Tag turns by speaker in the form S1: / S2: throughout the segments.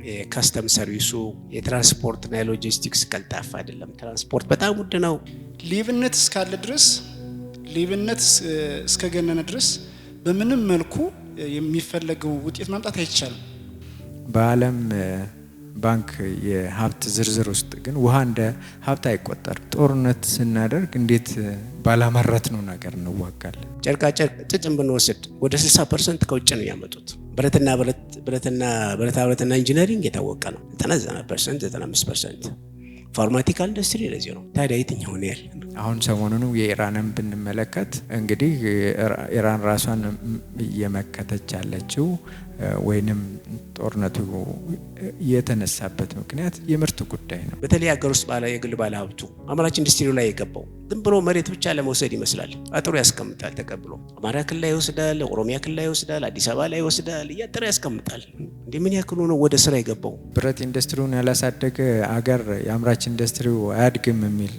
S1: የከስተም ሰርቪሱ የትራንስፖርትና የሎጂስቲክስ ቀልጣፋ አይደለም። ትራንስፖርት በጣም ውድ ነው።
S2: ሌብነት እስካለ ድረስ ሌብነት እስከገነነ ድረስ በምንም መልኩ የሚፈለገው ውጤት ማምጣት አይቻልም።
S3: በዓለም ባንክ የሀብት ዝርዝር ውስጥ ግን ውሃ እንደ ሀብት አይቆጠርም። ጦርነት ስናደርግ እንዴት ባላመረት ነው ነገር እንዋጋለን።
S1: ጨርቃ ጨርቅ ጥጥን ብንወስድ ወደ 60% ከውጭ ነው ያመጡት። ብረታ ብረትና ኢንጂነሪንግ የታወቀ ነው። 90%፣ 95%። ፋርማቲካል ኢንዱስትሪ ለዚህ ነው። ታዲያ የትኛው ነው ያለ?
S3: አሁን ሰሞኑን የኢራንን ብንመለከት እንግዲህ ኢራን ራሷን እየመከተች ያለችው ወይንም ጦርነቱ የተነሳበት ምክንያት የምርት ጉዳይ ነው።
S1: በተለይ ሀገር ውስጥ የግል ባለ ሀብቱ አምራች ኢንዱስትሪው ላይ የገባው ዝም ብሎ መሬት ብቻ ለመውሰድ ይመስላል። አጥሮ ያስቀምጣል። ተቀብሎ አማራ ክልል ላይ ይወስዳል፣ ኦሮሚያ ክልል ላይ ይወስዳል፣ አዲስ አበባ ላይ ይወስዳል፣ እያጠረ ያስቀምጣል። ምን ያክሉ ነው ወደ ስራ የገባው?
S3: ብረት ኢንዱስትሪውን ያላሳደገ አገር የአምራች ኢንዱስትሪው አያድግም የሚል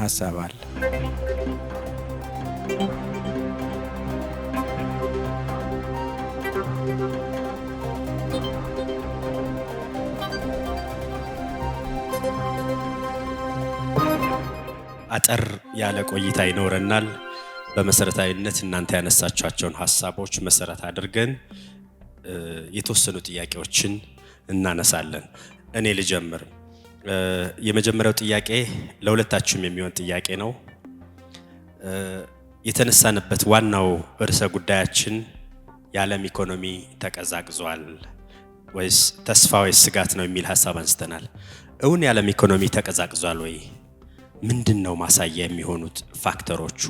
S3: ሀሳብ አለ።
S4: አጠር ያለ ቆይታ ይኖረናል። በመሰረታዊነት እናንተ ያነሳቻቸውን ሀሳቦች መሰረት አድርገን የተወሰኑ ጥያቄዎችን እናነሳለን። እኔ ልጀምር። የመጀመሪያው ጥያቄ ለሁለታችሁም የሚሆን ጥያቄ ነው። የተነሳንበት ዋናው ርዕሰ ጉዳያችን የዓለም ኢኮኖሚ ተቀዛቅዟል ወይስ ተስፋ ወይስ ስጋት ነው የሚል ሀሳብ አንስተናል። እውን የዓለም ኢኮኖሚ ተቀዛቅዟል ወይ? ምንድነው ማሳያ የሚሆኑት ፋክተሮቹ?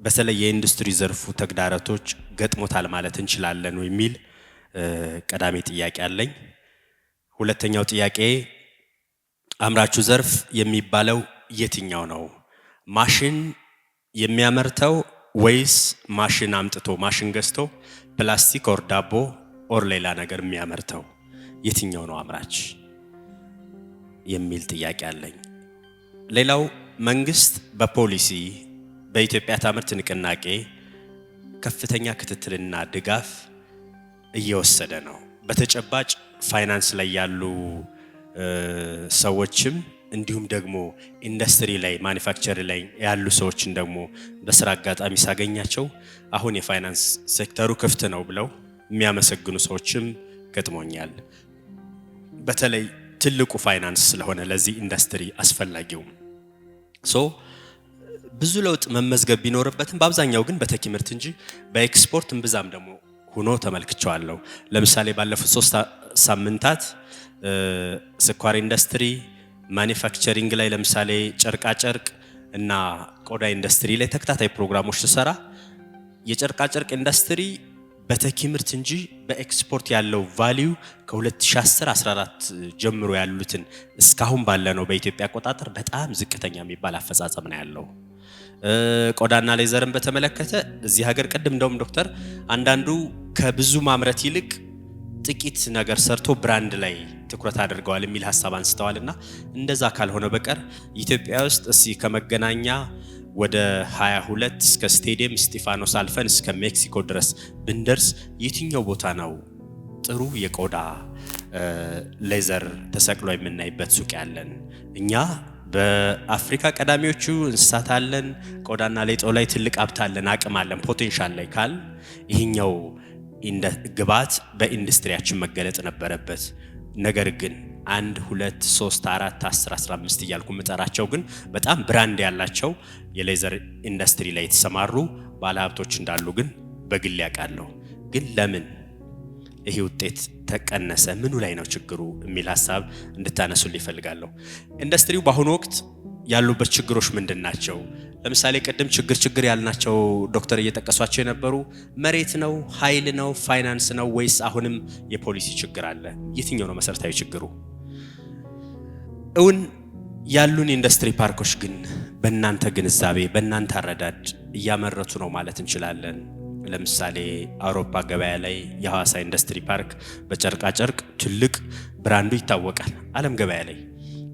S4: በተለይ የኢንዱስትሪ ዘርፉ ተግዳሮቶች ገጥሞታል ማለት እንችላለን የሚል ቀዳሚ ጥያቄ አለኝ። ሁለተኛው ጥያቄ አምራቹ ዘርፍ የሚባለው የትኛው ነው? ማሽን የሚያመርተው ወይስ ማሽን አምጥቶ ማሽን ገዝቶ ፕላስቲክ ኦር ዳቦ ኦር ሌላ ነገር የሚያመርተው የትኛው ነው አምራች የሚል ጥያቄ አለኝ። ሌላው መንግስት በፖሊሲ በኢትዮጵያ ታምርት ንቅናቄ ከፍተኛ ክትትልና ድጋፍ እየወሰደ ነው። በተጨባጭ ፋይናንስ ላይ ያሉ ሰዎችም እንዲሁም ደግሞ ኢንዱስትሪ ላይ ማኒፋክቸር ላይ ያሉ ሰዎችን ደግሞ በስራ አጋጣሚ ሳገኛቸው አሁን የፋይናንስ ሴክተሩ ክፍት ነው ብለው የሚያመሰግኑ ሰዎችም ገጥሞኛል። በተለይ ትልቁ ፋይናንስ ስለሆነ ለዚህ ኢንዱስትሪ አስፈላጊው ብዙ ለውጥ መመዝገብ ቢኖርበትም በአብዛኛው ግን በተኪ ምርት እንጂ በኤክስፖርት እምብዛም ደግሞ ሆኖ ተመልክቻለሁ። ለምሳሌ ባለፉት 3 ሳምንታት ስኳር ኢንዱስትሪ፣ ማኒፋክቸሪንግ ላይ ለምሳሌ ጨርቃ ጨርቅ እና ቆዳ ኢንዱስትሪ ላይ ተከታታይ ፕሮግራሞች ተሰራ። የጨርቃ ጨርቅ ኢንዱስትሪ በተኪ ምርት እንጂ በኤክስፖርት ያለው ቫልዩ ከ2010-14 ጀምሮ ያሉትን እስካሁን ባለ ነው በኢትዮጵያ አቆጣጠር በጣም ዝቅተኛ የሚባል አፈጻጸም ነው ያለው። ቆዳና ሌዘርን በተመለከተ እዚህ ሀገር ቅድም እንደውም ዶክተር አንዳንዱ ከብዙ ማምረት ይልቅ ጥቂት ነገር ሰርቶ ብራንድ ላይ ትኩረት አድርገዋል የሚል ሀሳብ አንስተዋልና እንደዛ ካልሆነ በቀር ኢትዮጵያ ውስጥ ከመገናኛ ወደ 22 እስከ ስቴዲየም እስጢፋኖስ አልፈን እስከ ሜክሲኮ ድረስ ብንደርስ የትኛው ቦታ ነው ጥሩ የቆዳ ሌዘር ተሰቅሎ የምናይበት ሱቅ ያለን? እኛ በአፍሪካ ቀዳሚዎቹ እንስሳት አለን። ቆዳና ሌጦ ላይ ትልቅ ሀብት አለን፣ አቅም አለን፣ ፖቴንሻል ላይ ካል ይህኛው ግብዓት በኢንዱስትሪያችን መገለጥ ነበረበት። ነገር ግን 1 2 3 4 10 15 እያልኩ መጠራቸው ግን በጣም ብራንድ ያላቸው የሌዘር ኢንዱስትሪ ላይ የተሰማሩ ባለሀብቶች እንዳሉ ግን በግል ያውቃለሁ። ግን ለምን ይሄ ውጤት ተቀነሰ? ምኑ ላይ ነው ችግሩ የሚል ሀሳብ እንድታነሱልኝ ይፈልጋለሁ። ኢንዱስትሪው በአሁኑ ወቅት ያሉበት ችግሮች ምንድናቸው? ለምሳሌ ቅድም ችግር ያልናቸው ዶክተር እየጠቀሷቸው የነበሩ መሬት ነው፣ ኃይል ነው፣ ፋይናንስ ነው ወይስ አሁንም የፖሊሲ ችግር አለ? የትኛው ነው መሰረታዊ ችግሩ? እውን ያሉን ኢንዱስትሪ ፓርኮች ግን በእናንተ ግንዛቤ በእናንተ አረዳድ እያመረቱ ነው ማለት እንችላለን? ለምሳሌ አውሮፓ ገበያ ላይ የሐዋሳ ኢንዱስትሪ ፓርክ በጨርቃ ጨርቅ ትልቅ ብራንዱ ይታወቃል ዓለም ገበያ ላይ።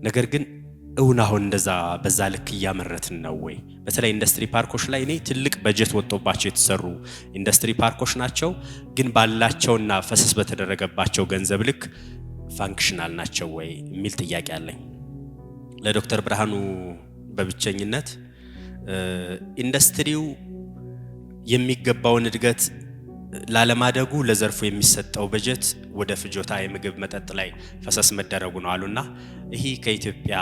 S4: ነገር ግን እውን አሁን እንደዛ በዛ ልክ እያመረትን ነው ወይ? በተለይ ኢንዱስትሪ ፓርኮች ላይ እኔ ትልቅ በጀት ወጥቶባቸው የተሰሩ ኢንዱስትሪ ፓርኮች ናቸው፣ ግን ባላቸውና ፈሰስ በተደረገባቸው ገንዘብ ልክ ፋንክሽናል ናቸው ወይ የሚል ጥያቄ አለኝ። ለዶክተር ብርሃኑ በብቸኝነት ኢንዱስትሪው የሚገባውን እድገት ላለማደጉ ለዘርፉ የሚሰጠው በጀት ወደ ፍጆታ የምግብ መጠጥ ላይ ፈሰስ መደረጉ ነው አሉና ይሄ ከኢትዮጵያ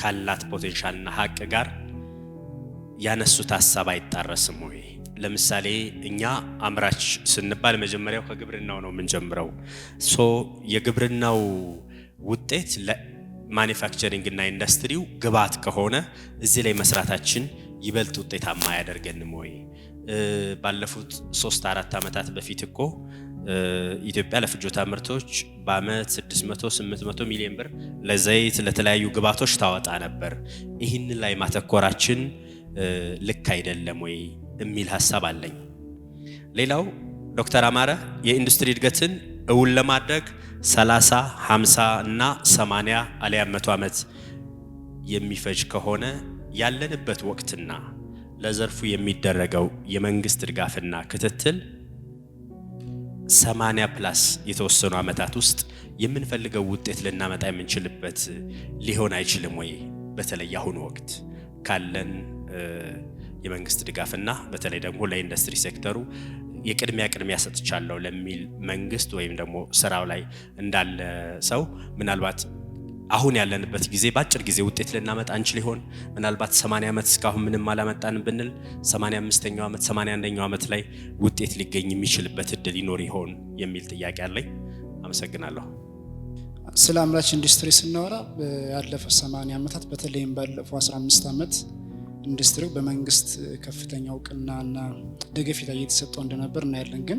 S4: ካላት ፖቴንሻልና ሀቅ ጋር ያነሱት ሀሳብ አይጣረስም ወይ? ለምሳሌ እኛ አምራች ስንባል መጀመሪያው ከግብርናው ነው የምንጀምረው። የግብርናው ውጤት ለማኒፋክቸሪንግ እና ኢንዱስትሪው ግብዓት ከሆነ እዚህ ላይ መስራታችን ይበልጥ ውጤታማ አያደርገንም ወይ? ባለፉት 3-4 ዓመታት በፊት እኮ ኢትዮጵያ ለፍጆታ ምርቶች በአመት 600-800 ሚሊዮን ብር ለዘይት ለተለያዩ ግብዓቶች ታወጣ ነበር። ይህን ላይ ማተኮራችን ልክ አይደለም ወይ የሚል ሐሳብ አለኝ። ሌላው ዶክተር አማረ የኢንዱስትሪ እድገትን እውን ለማድረግ 30፣ 50 እና 80 አሊያም 100 ዓመት የሚፈጅ ከሆነ ያለንበት ወቅትና ለዘርፉ የሚደረገው የመንግስት ድጋፍና ክትትል 80+ የተወሰኑ ዓመታት ውስጥ የምንፈልገው ውጤት ልናመጣ የምንችልበት ሊሆን አይችልም ወይ? በተለይ አሁን ወቅት ካለን የመንግስት ድጋፍና በተለይ ደግሞ ለኢንዱስትሪ ሴክተሩ የቅድሚያ ሰጥቻለሁ ለሚል መንግስት ወይም ደግሞ ስራው ላይ እንዳለ ሰው ምናልባት አሁን ያለንበት ጊዜ በአጭር ጊዜ ውጤት ልናመጣ እንችል ይሆን? ምናልባት 80 ዓመት እስካሁን ምንም አላመጣን ብንል 85ኛው ዓመት 81ኛው ዓመት ላይ ውጤት ሊገኝ የሚችልበት እድል ይኖር ይሆን የሚል ጥያቄ አለኝ። አመሰግናለሁ።
S2: ስለ አምራች ኢንዱስትሪ ስናወራ ያለፈው 80 ዓመታት በተለይም ባለፈው 15 ዓመት ኢንዱስትሪው በመንግስት ከፍተኛ እውቅናና ደገፊታ እየተሰጠው እንደነበር እናያለን። ግን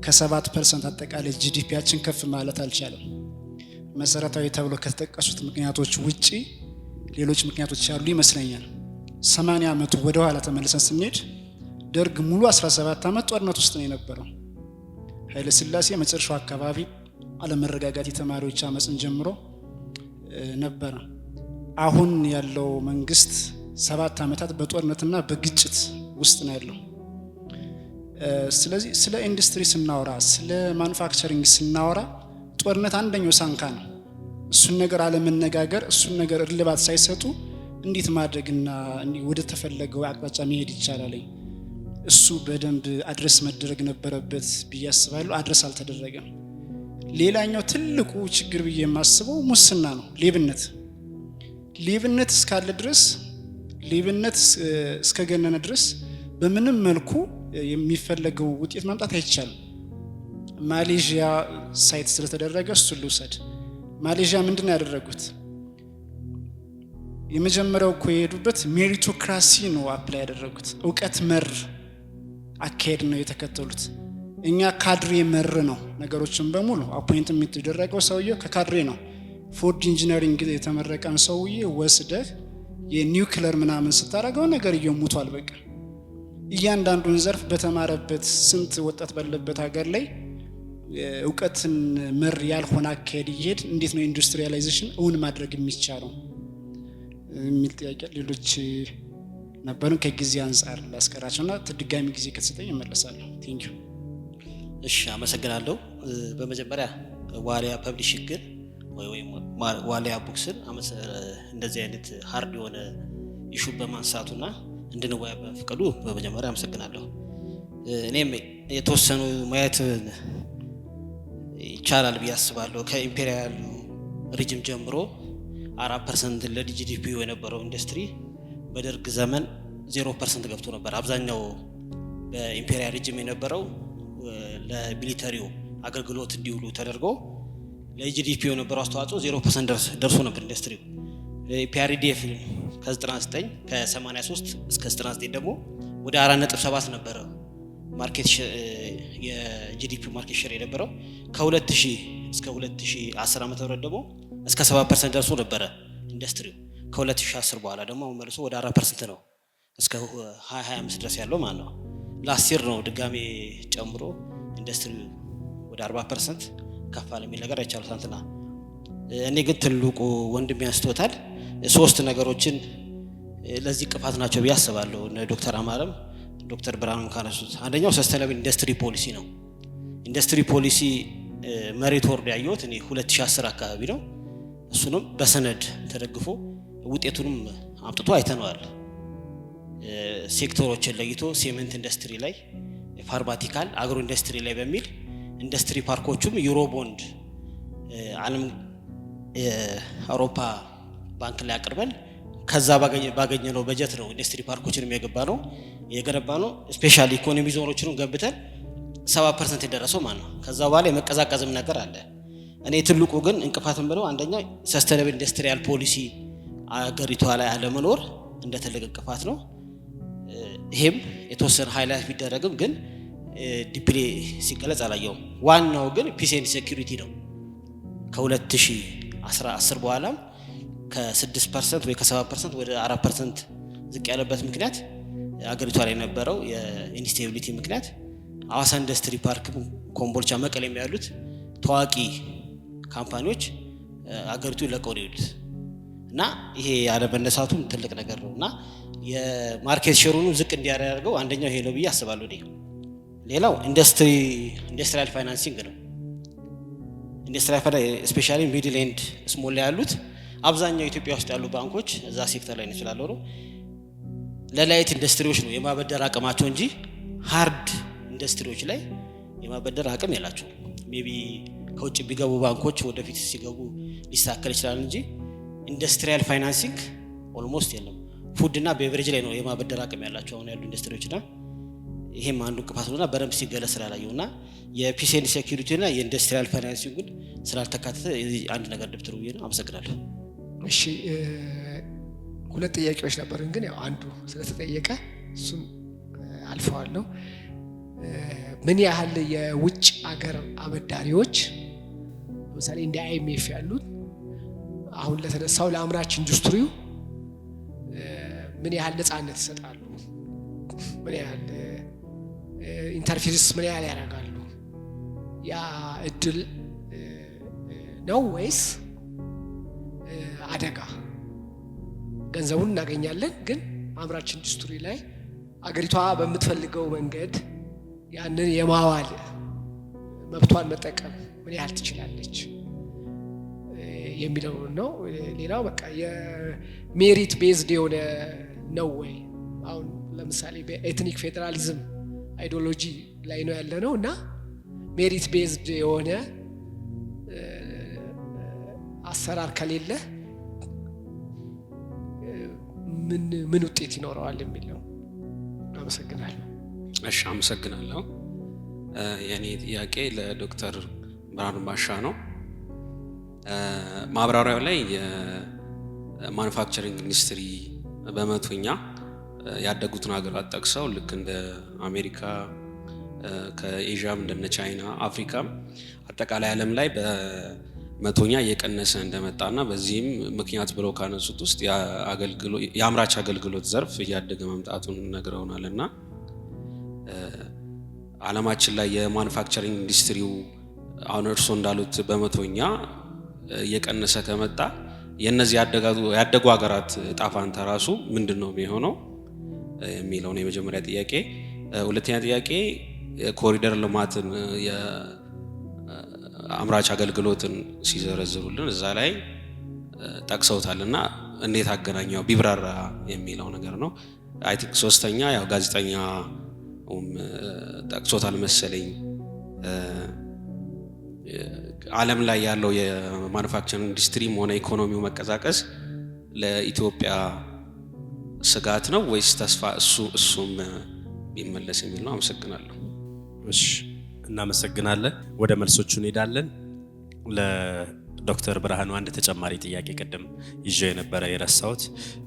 S2: ከ7% አጠቃላይ ጂዲፒያችን ከፍ ማለት አልቻለም። መሰረታዊ ተብሎ ከተጠቀሱት ምክንያቶች ውጪ ሌሎች ምክንያቶች ያሉ ይመስለኛል። 80 ዓመቱ ወደ ኋላ ተመልሰን ስንሄድ ደርግ ሙሉ 17 ዓመት ጦርነት ውስጥ ነው የነበረው። ኃይለ ሥላሴ መጨረሻው አካባቢ አለመረጋጋት የተማሪዎች አመፅን ጀምሮ ነበረ። አሁን ያለው መንግስት 7 ዓመታት በጦርነትና በግጭት ውስጥ ነው ያለው። ስለዚህ ስለ ኢንዱስትሪ ስናወራ፣ ስለ ማኑፋክቸሪንግ ስናወራ ጦርነት አንደኛው ሳንካ ነው። እሱን ነገር አለመነጋገር፣ እሱን ነገር እልባት ሳይሰጡ እንዴት ማድረግና ወደ ተፈለገው አቅጣጫ መሄድ ይቻላል? እሱ በደንብ አድረስ መደረግ ነበረበት ብዬ አስባለሁ። አድረስ አልተደረገም። ሌላኛው ትልቁ ችግር ብዬ የማስበው ሙስና ነው። ሌብነት እስካለ ድረስ፣ ሌብነት እስከገነነ ድረስ በምንም መልኩ የሚፈለገው ውጤት ማምጣት አይቻልም። ማሌዥያ ሳይት ስለተደረገ እሱን ልውሰድ። ማሌዥያ ምንድን ያደረጉት? የመጀመሪያው እኮ የሄዱበት ሜሪቶክራሲ ነው አፕላይ ያደረጉት። እውቀት መር አካሄድ ነው የተከተሉት። እኛ ካድሬ መር ነው ነገሮችን በሙሉ አፖይንት የሚደረገው ሰውዬው ከካድሬ ነው። ፎርድ ኢንጂነሪንግ የተመረቀን ሰውዬ ወስደህ የኒውክለር ምናምን ስታረገው ነገር እየሙቷል። በቃ እያንዳንዱን ዘርፍ በተማረበት ስንት ወጣት ባለበት ሀገር ላይ እውቀትን መር ያልሆነ አካሄድ ይሄድ እንዴት ነው ኢንዱስትሪያላይዜሽን እውን ማድረግ የሚቻለው የሚል ጥያቄ ሌሎች ነበሩ። ከጊዜ አንፃር ላስቀራቸውና ድጋሚ ጊዜ ከተሰጠኝ እመለሳለሁ። ቴንክ ዩ።
S5: እሺ፣ አመሰግናለሁ። በመጀመሪያ ዋሊያ ፐብሊሽንግን ወይም ዋሊያ ቡክስን እንደዚህ አይነት ሃርድ የሆነ ኢሹ በማንሳቱና እንድንወያ በፈቀዱ በመጀመሪያ አመሰግናለሁ። እኔም የተወሰኑ ማየት ይቻላል ብዬ አስባለሁ። ከኢምፔሪያል ሪጅም ጀምሮ 4% ለጂዲፒ የነበረው ኢንዱስትሪ በደርግ ዘመን 0% ገብቶ ነበር። አብዛኛው በኢምፔሪያል ሪጅም የነበረው ለሚሊተሪው አገልግሎት እንዲውሉ ተደርጎ ለጂዲፒ የነበረው አስተዋጽኦ 0% ደርሶ ነበር ኢንዱስትሪው። ፒአርዲኤፍ ከ83 እስከ 99 ደግሞ ወደ 4.7 ነበረ ማርኬት የጂዲፒ ማርኬት ሼር የነበረው። ከ2000 እስከ 2010 ዓመተ ምህረት ደግሞ እስከ 7% ደርሶ ነበረ ኢንዱስትሪው። ከ2010 በኋላ ደግሞ መልሶ ወደ 4% ነው እስከ 2025 ድረስ ያለው ማለት ነው። ላስት ይር ነው ድጋሜ ጨምሮ ኢንዱስትሪው ወደ 40% ከፍ አለ የሚል ነገር አይቻለው ትናንትና። እኔ ግን ትልቁ ወንድም ያንስቶታል ሶስት ነገሮችን ለዚህ እንቅፋት ናቸው ብዬ አስባለሁ። ዶክተር አማረም ዶክተር ብርሃኑም ካነሱት አንደኛው ሰስተይነብል ኢንዱስትሪ ፖሊሲ ነው። ኢንዱስትሪ ፖሊሲ መሬት ወርዶ ያየሁት እኔ 2010 አካባቢ ነው። እሱንም በሰነድ ተደግፎ ውጤቱንም አምጥቶ አይተነዋል። ሴክተሮችን ለይቶ ሴመንት ኢንዱስትሪ ላይ፣ ፋርማቲካል፣ አግሮ ኢንዱስትሪ ላይ በሚል ኢንዱስትሪ ፓርኮቹም ዩሮ ቦንድ ዓለም አውሮፓ ባንክ ላይ አቅርበን ከዛ ባገኘነው በጀት ነው ኢንዱስትሪ ፓርኮችንም የገነባ ነው። ስፔሻሊ ኢኮኖሚ ዞኖችንም ገብተን 70% የደረሰው ማለት ነው። ከዛ በኋላ የመቀዛቀዝም ነገር አለ። እኔ ትልቁ ግን እንቅፋትም ብለው አንደኛ ሰስተይነብል ኢንዱስትሪያል ፖሊሲ አገሪቷ ላይ አለመኖር እንደ ትልቅ እንቅፋት ነው። ይሄም የተወሰነ ሃይላይት ቢደረግም ግን ዲፕሊ ሲገለጽ አላየውም። ዋናው ግን ፒስ ኤንድ ሴኩሪቲ ነው። ከ2010 በኋላም ከ6% ወይ ከ7% ወደ 4% ዝቅ ያለበት ምክንያት አገሪቷ ላይ የነበረው የኢንስቴቢሊቲ ምክንያት ሐዋሳ ኢንዱስትሪ ፓርክ፣ ኮምቦልቻ፣ መቀሌም ያሉት ታዋቂ ካምፓኒዎች አገሪቱ ለቀው ነው የሄዱት እና ይሄ ያለመነሳቱም ትልቅ ነገር ነው እና የማርኬት ሼሩን ዝቅ እንዲያደርገው አንደኛው ይሄ ነው ብዬ አስባለሁ። ሌላው ኢንዱስትሪያል ፋይናንሲንግ ነው። ኢንዱስትሪያል ፋይናንሲንግ ስፔሻሊ ሚድል ኤንድ ስሞል ላይ ያሉት አብዛኛው ኢትዮጵያ ውስጥ ያሉ ባንኮች እዛ ሴክተር ላይ ነው ለላይት ኢንዱስትሪዎች ነው የማበደር አቅማቸው እንጂ ሃርድ ኢንዱስትሪዎች ላይ የማበደር አቅም የላቸው። ሜቢ ከውጭ ቢገቡ ባንኮች ወደፊት ሲገቡ ሊስተካከል ይችላል እንጂ ኢንዱስትሪያል ፋይናንሲንግ ኦልሞስት የለም። ፉድ እና ቤቨሬጅ ላይ ነው የማበደር አቅም ያላቸው አሁን ያሉ ኢንዱስትሪዎችና ይሄም አንዱ እንቅፋት ነውና በደንብ ሲገለጽ ስላላየውና የፒስ ኤንድ ሴኩሪቲ እና የኢንዱስትሪያል ፋይናንሲንግ ግን ስላልተካተተ አንድ ነገር ድብትሩ ብዬ ነው። አመሰግናለሁ።
S6: እሺ ሁለት ጥያቄዎች ነበሩን፣ ግን ያው አንዱ ስለተጠየቀ እሱን አልፈዋለሁ። ምን ያህል የውጭ ሀገር አበዳሪዎች ለምሳሌ እንደ IMF ያሉት አሁን ለተነሳው ለአምራች ኢንዱስትሪው ምን ያህል ነፃነት ይሰጣሉ? ምን ያህል ኢንተርፌስ ምን ያህል ያደርጋሉ? ያ እድል ነው ወይስ አደጋ? ገንዘቡን እናገኛለን፣ ግን አምራች ኢንዱስትሪ ላይ አገሪቷ በምትፈልገው መንገድ ያንን የማዋል መብቷን መጠቀም ምን ያህል ትችላለች የሚለው ነው። ሌላው በቃ የሜሪት ቤዝድ የሆነ ነው ወይ? አሁን ለምሳሌ በኤትኒክ ፌዴራሊዝም አይዲዮሎጂ ላይ ነው ያለ ነው እና ሜሪት ቤዝድ የሆነ አሰራር ከሌለ ምን ውጤት ይኖረዋል የሚለው። አመሰግናለሁ።
S1: እሺ፣ አመሰግናለሁ። የኔ ጥያቄ ለዶክተር ብርሃኑ ባሻ ነው። ማብራሪያው ላይ የማኑፋክቸሪንግ ኢንዱስትሪ በመቶኛ ያደጉትን ሀገራት ጠቅሰው ልክ እንደ አሜሪካ ከኤዥያም እንደነ ቻይና አፍሪካም አጠቃላይ ዓለም ላይ በመቶኛ እየቀነሰ እንደመጣና በዚህም ምክንያት ብለው ካነሱት ውስጥ የአምራች አገልግሎት ዘርፍ እያደገ መምጣቱን ነግረውናልና ዓለማችን ላይ የማኑፋክቸሪንግ ኢንዱስትሪው አሁን እርሶ እንዳሉት በመቶኛ እየቀነሰ ከመጣ የነዚህ ያደጉ ሀገራት ጣፋንታ ራሱ ምንድነው የሚሆነው የሚለው ነው የመጀመሪያ ጥያቄ። ሁለተኛ ጥያቄ የኮሪደር ልማትን የአምራች አገልግሎትን ሲዘረዝሩልን እዛ ላይ ጠቅሰውታልና እንዴት አገናኘው ቢብራራ የሚለው ነገር ነው። አይ ቲንክ ሶስተኛ ያው ጋዜጠኛ ጠቅሶታል መሰለኝ ዓለም ላይ ያለው የማኑፋክቸሪንግ ኢንዱስትሪም ሆነ ኢኮኖሚው መቀዛቀዝ ለኢትዮጵያ ስጋት ነው ወይስ ተስፋ? እሱም ቢመለስ የሚል ነው። አመሰግናለሁ።
S4: እሺ፣ እናመሰግናለን። ወደ መልሶቹ እንሄዳለን። ለዶክተር ብርሃኑ አንድ ተጨማሪ ጥያቄ ቅድም ይዤ የነበረ የረሳሁት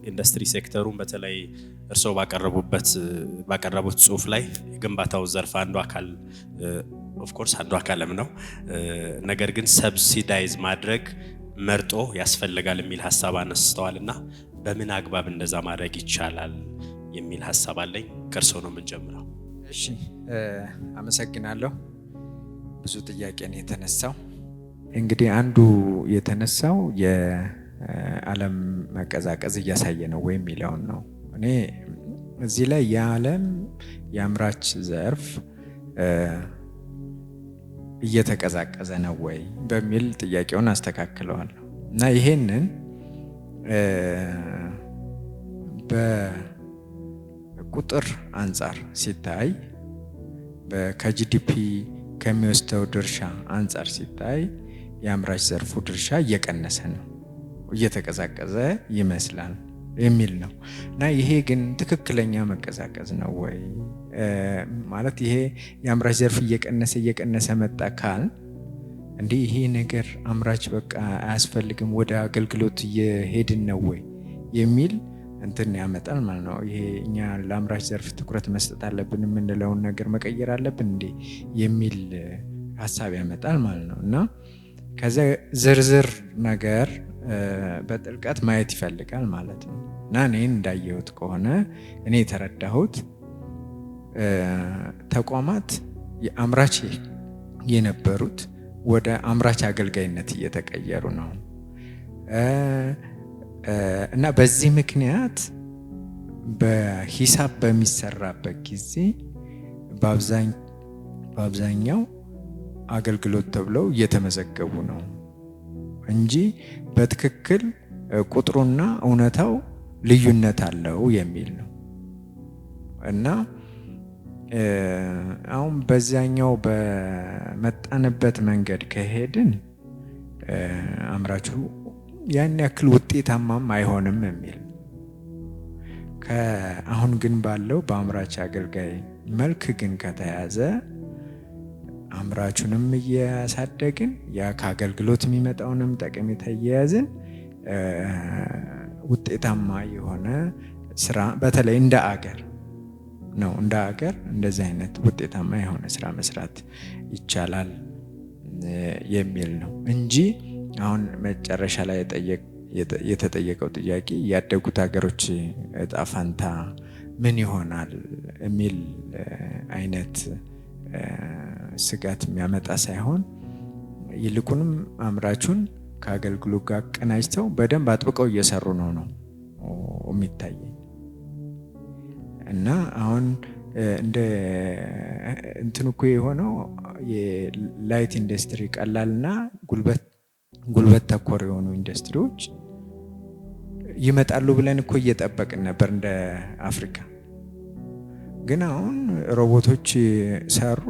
S4: ኢንዱስትሪ ሴክተሩን በተለይ እርስዎ ባቀረቡት ጽሁፍ ላይ የግንባታው ዘርፍ አንዱ አካል ኦፍ ኮርስ አንዱ አካልም ነው፣ ነገር ግን ሰብሲዳይዝ ማድረግ መርጦ ያስፈልጋል የሚል ሐሳብ አነስተዋልና በምን አግባብ እንደዛ ማድረግ ይቻላል የሚል ሐሳብ አለኝ። ከእርስዎ ነው የምንጀምረው።
S3: እሺ፣ አመሰግናለሁ። ብዙ ጥያቄ ነው የተነሳው። እንግዲህ አንዱ የተነሳው ዓለም መቀዛቀዝ እያሳየ ነው ወይ የሚለውን ነው። እኔ እዚህ ላይ የዓለም የአምራች ዘርፍ እየተቀዛቀዘ ነው ወይ በሚል ጥያቄውን አስተካክለዋለሁ እና ይሄንን በቁጥር አንጻር ሲታይ ከጂዲፒ ከሚወስደው ድርሻ አንጻር ሲታይ የአምራች ዘርፉ ድርሻ እየቀነሰ ነው፣ እየተቀዛቀዘ ይመስላል የሚል ነው እና ይሄ ግን ትክክለኛ መቀዛቀዝ ነው ወይ ማለት ይሄ የአምራች ዘርፍ እየቀነሰ መጣ ካል እንዲህ ይሄ ነገር አምራች በቃ አያስፈልግም ወደ አገልግሎት እየሄድን ነው ወይ የሚል እንትን ያመጣል ማለት ነው። ይሄ እኛ ለአምራች ዘርፍ ትኩረት መስጠት አለብን የምንለውን ነገር መቀየር አለብን እንዴ የሚል ሀሳብ ያመጣል ማለት ነው እና ከዛ ዝርዝር ነገር በጥልቀት ማየት ይፈልጋል ማለት ነው እና እኔን እንዳየሁት ከሆነ እኔ የተረዳሁት ተቋማት የአምራች የነበሩት ወደ አምራች አገልጋይነት እየተቀየሩ ነው እና በዚህ ምክንያት በሂሳብ በሚሰራበት ጊዜ በአብዛኛው አገልግሎት ተብለው እየተመዘገቡ ነው እንጂ በትክክል ቁጥሩና እውነታው ልዩነት አለው የሚል ነው እና አሁን በዛኛው በመጣንበት መንገድ ከሄድን አምራቹ ያን ያክል ውጤታማም አይሆንም የሚል አሁን ግን ባለው በአምራች አገልጋይ መልክ ግን ከተያዘ አምራቹንም እያሳደግን ያ ከአገልግሎት የሚመጣውንም ጠቀሜታ እየያዝን ውጤታማ የሆነ ስራ በተለይ እንደ አገር እንደዚህ አይነት ውጤታማ የሆነ ስራ መስራት ይቻላል የሚል ነው እንጂ አሁን መጨረሻ ላይ የተጠየቀው ጥያቄ ያደጉት ሀገሮች እጣ ፈንታ ምን ይሆናል የሚል አይነት ስጋት የሚያመጣ ሳይሆን ይልቁንም አምራቹን ከአገልግሎት ጋር ቀናጅተው በደንብ አጥብቀው እየሰሩ ነው የሚታየኝ እና አሁን እንደ እንትን እኮ የሆነው የላይት ኢንዱስትሪ ቀላልና ጉልበት ተኮር የሆኑ ኢንዱስትሪዎች ይመጣሉ ብለን እኮ እየጠበቅን ነበር እንደ አፍሪካ። ግን አሁን ሮቦቶች ሰሩ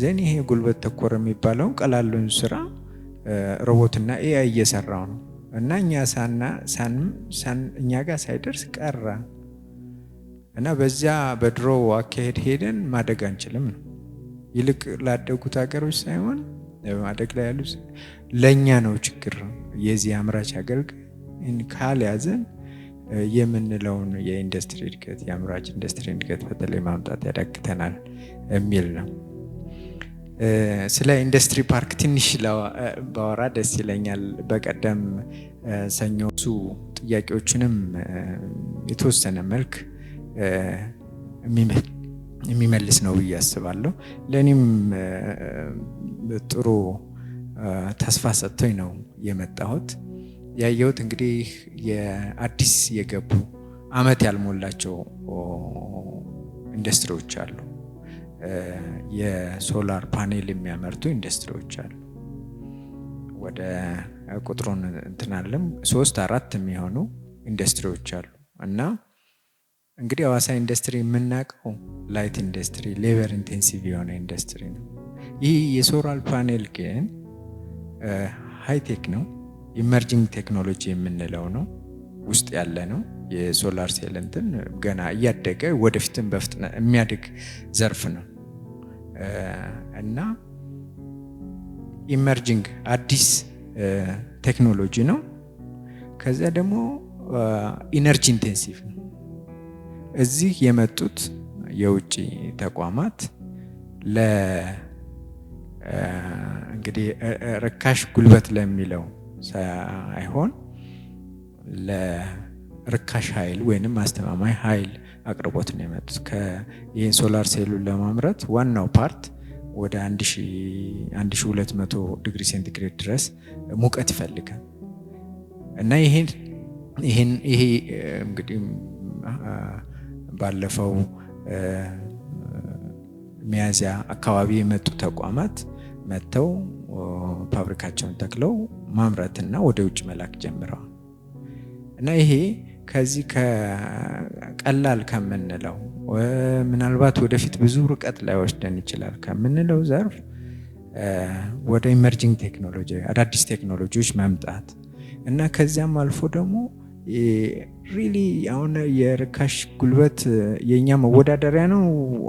S3: ዘን ይሄ ጉልበት ተኮር የሚባለው ቀላሉን ስራ ሮቦትና ኤአይ እየሰራው ነው እና እኛ ጋር ሳይደርስ ቀረ እና በዚያ በድሮ አካሄድ ሄደን ማደግ አንችልም ነው። ይልቅ ላደጉት ሀገሮች ሳይሆን ማደግ ላይ ያሉ ለእኛ ነው ችግር። የዚህ አምራች አገልጋይ ካልያዘን የምንለውን የኢንዱስትሪ እድገት የአምራች ኢንዱስትሪ እድገት በተለይ ማምጣት ያዳግተናል የሚል ነው። ስለ ኢንዱስትሪ ፓርክ ትንሽ ባወራ ደስ ይለኛል። በቀደም ሰኞ ጥያቄዎችንም የተወሰነ መልክ የሚመልስ ነው ብዬ አስባለሁ። ለእኔም ጥሩ ተስፋ ሰጥቶኝ ነው የመጣሁት። ያየሁት እንግዲህ የአዲስ የገቡ አመት ያልሞላቸው ኢንዱስትሪዎች አሉ። የሶላር ፓኔል የሚያመርቱ ኢንዱስትሪዎች አሉ። ወደ ቁጥሩን እንትናለም 3-4 የሚሆኑ ኢንዱስትሪዎች አሉ እና እንግዲህ ሐዋሳ ኢንዱስትሪ የምናውቀው ላይት ኢንዱስትሪ ሌበር ኢንቴንሲቭ የሆነ ኢንዱስትሪ ነው። ይህ የሶላር ፓኔል ግን ሃይቴክ ነው፣ ኢመርጂንግ ቴክኖሎጂ የምንለው ነው፣ ውስጥ ያለ ነው። የሶላር ሴል እንትን ገና እያደገ ወደፊትም በፍጥነት የሚያድግ ዘርፍ ነው እና ኢመርጂንግ አዲስ ቴክኖሎጂ ነው። ከዚያ ደግሞ ኢነርጂ ኢንቴንሲቭ ነው። እዚህ የመጡት የውጭ ተቋማት እንግዲህ ርካሽ ጉልበት ለሚለው ሳይሆን ለርካሽ ኃይል ወይንም አስተማማኝ ኃይል አቅርቦት ነው የመጡት። ይህን ሶላር ሴሉን ለማምረት ዋናው ፓርት ወደ 1200 ዲግሪ ሴንቲግሬድ ድረስ ሙቀት ይፈልጋል። እና ይሄ እንግዲህ ባለፈው ሚያዝያ አካባቢ የመጡ ተቋማት መጥተው ፋብሪካቸውን ተክለው ማምረትና ወደ ውጭ መላክ ጀምረዋል። እና ይሄ ከዚህ ከቀላል ከምንለው ምናልባት ወደፊት ብዙ ርቀት ላይ ወስደን ይችላል ከምንለው ዘርፍ ወደ ኢመርጂንግ ቴክኖሎጂ አዳዲስ ቴክኖሎጂዎች መምጣት እና ከዚያም አልፎ ደግሞ ሪሊ አሁን የርካሽ ጉልበት የኛ መወዳደሪያ ነው።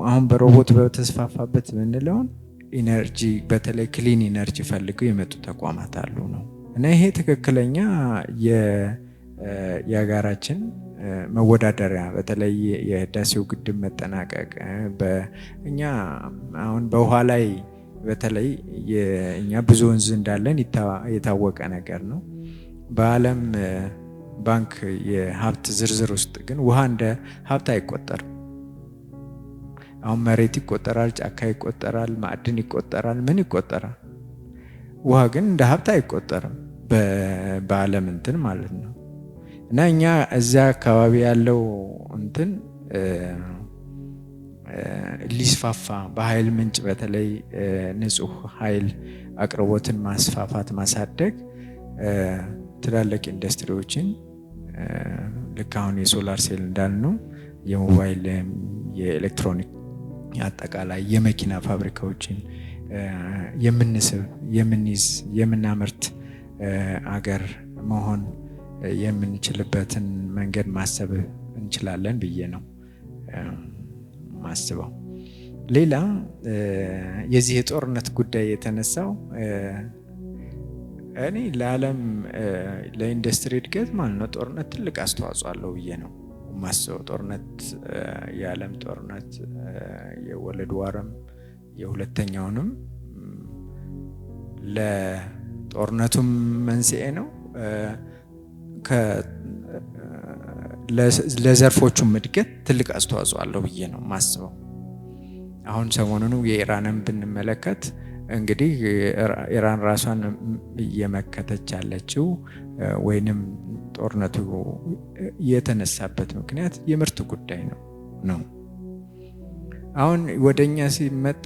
S3: አሁን በሮቦት በተስፋፋበት ምንለውን ኢነርጂ በተለይ ክሊን ኢነርጂ ፈልገው የመጡ ተቋማት አሉ ነው እና ይሄ ትክክለኛ የሀገራችን መወዳደሪያ በተለይ የህዳሴው ግድብ መጠናቀቅ በእኛ አሁን በውሃ ላይ በተለይ እኛ ብዙ ወንዝ እንዳለን የታወቀ ነገር ነው። በዓለም ባንክ የሀብት ዝርዝር ውስጥ ግን ውሃ እንደ ሀብት አይቆጠርም። አሁን መሬት ይቆጠራል፣ ጫካ ይቆጠራል፣ ማዕድን ይቆጠራል፣ ምን ይቆጠራል። ውሃ ግን እንደ ሀብት አይቆጠርም በዓለም እንትን ማለት ነው። እና እኛ እዚያ አካባቢ ያለው እንትን ሊስፋፋ በኃይል ምንጭ በተለይ ንጹህ ኃይል አቅርቦትን ማስፋፋት ማሳደግ ትላልቅ ኢንዱስትሪዎችን ልክ አሁን የሶላር ሴል እንዳልነው የሞባይል የኤሌክትሮኒክ አጠቃላይ የመኪና ፋብሪካዎችን የምንስብ የምንይዝ የምናመርት አገር መሆን የምንችልበትን መንገድ ማሰብ እንችላለን ብዬ ነው ማስበው። ሌላ የዚህ የጦርነት ጉዳይ የተነሳው እኔ ለዓለም ለኢንዱስትሪ እድገት ማለት ነው ጦርነት ትልቅ አስተዋጽኦ አለው ብዬ ነው ማስበው። ጦርነት የዓለም ጦርነት የወርልድ ዋርም የሁለተኛውንም ለጦርነቱም መንስኤ ነው። ለዘርፎቹም እድገት ትልቅ አስተዋጽኦ አለው ብዬ ነው ማስበው። አሁን ሰሞኑን የኢራንን ብንመለከት እንግዲህ ኢራን ራሷን እየመከተች ያለችው ወይንም ጦርነቱ የተነሳበት ምክንያት የምርት ጉዳይ ነው። አሁን ወደኛ ሲመጣ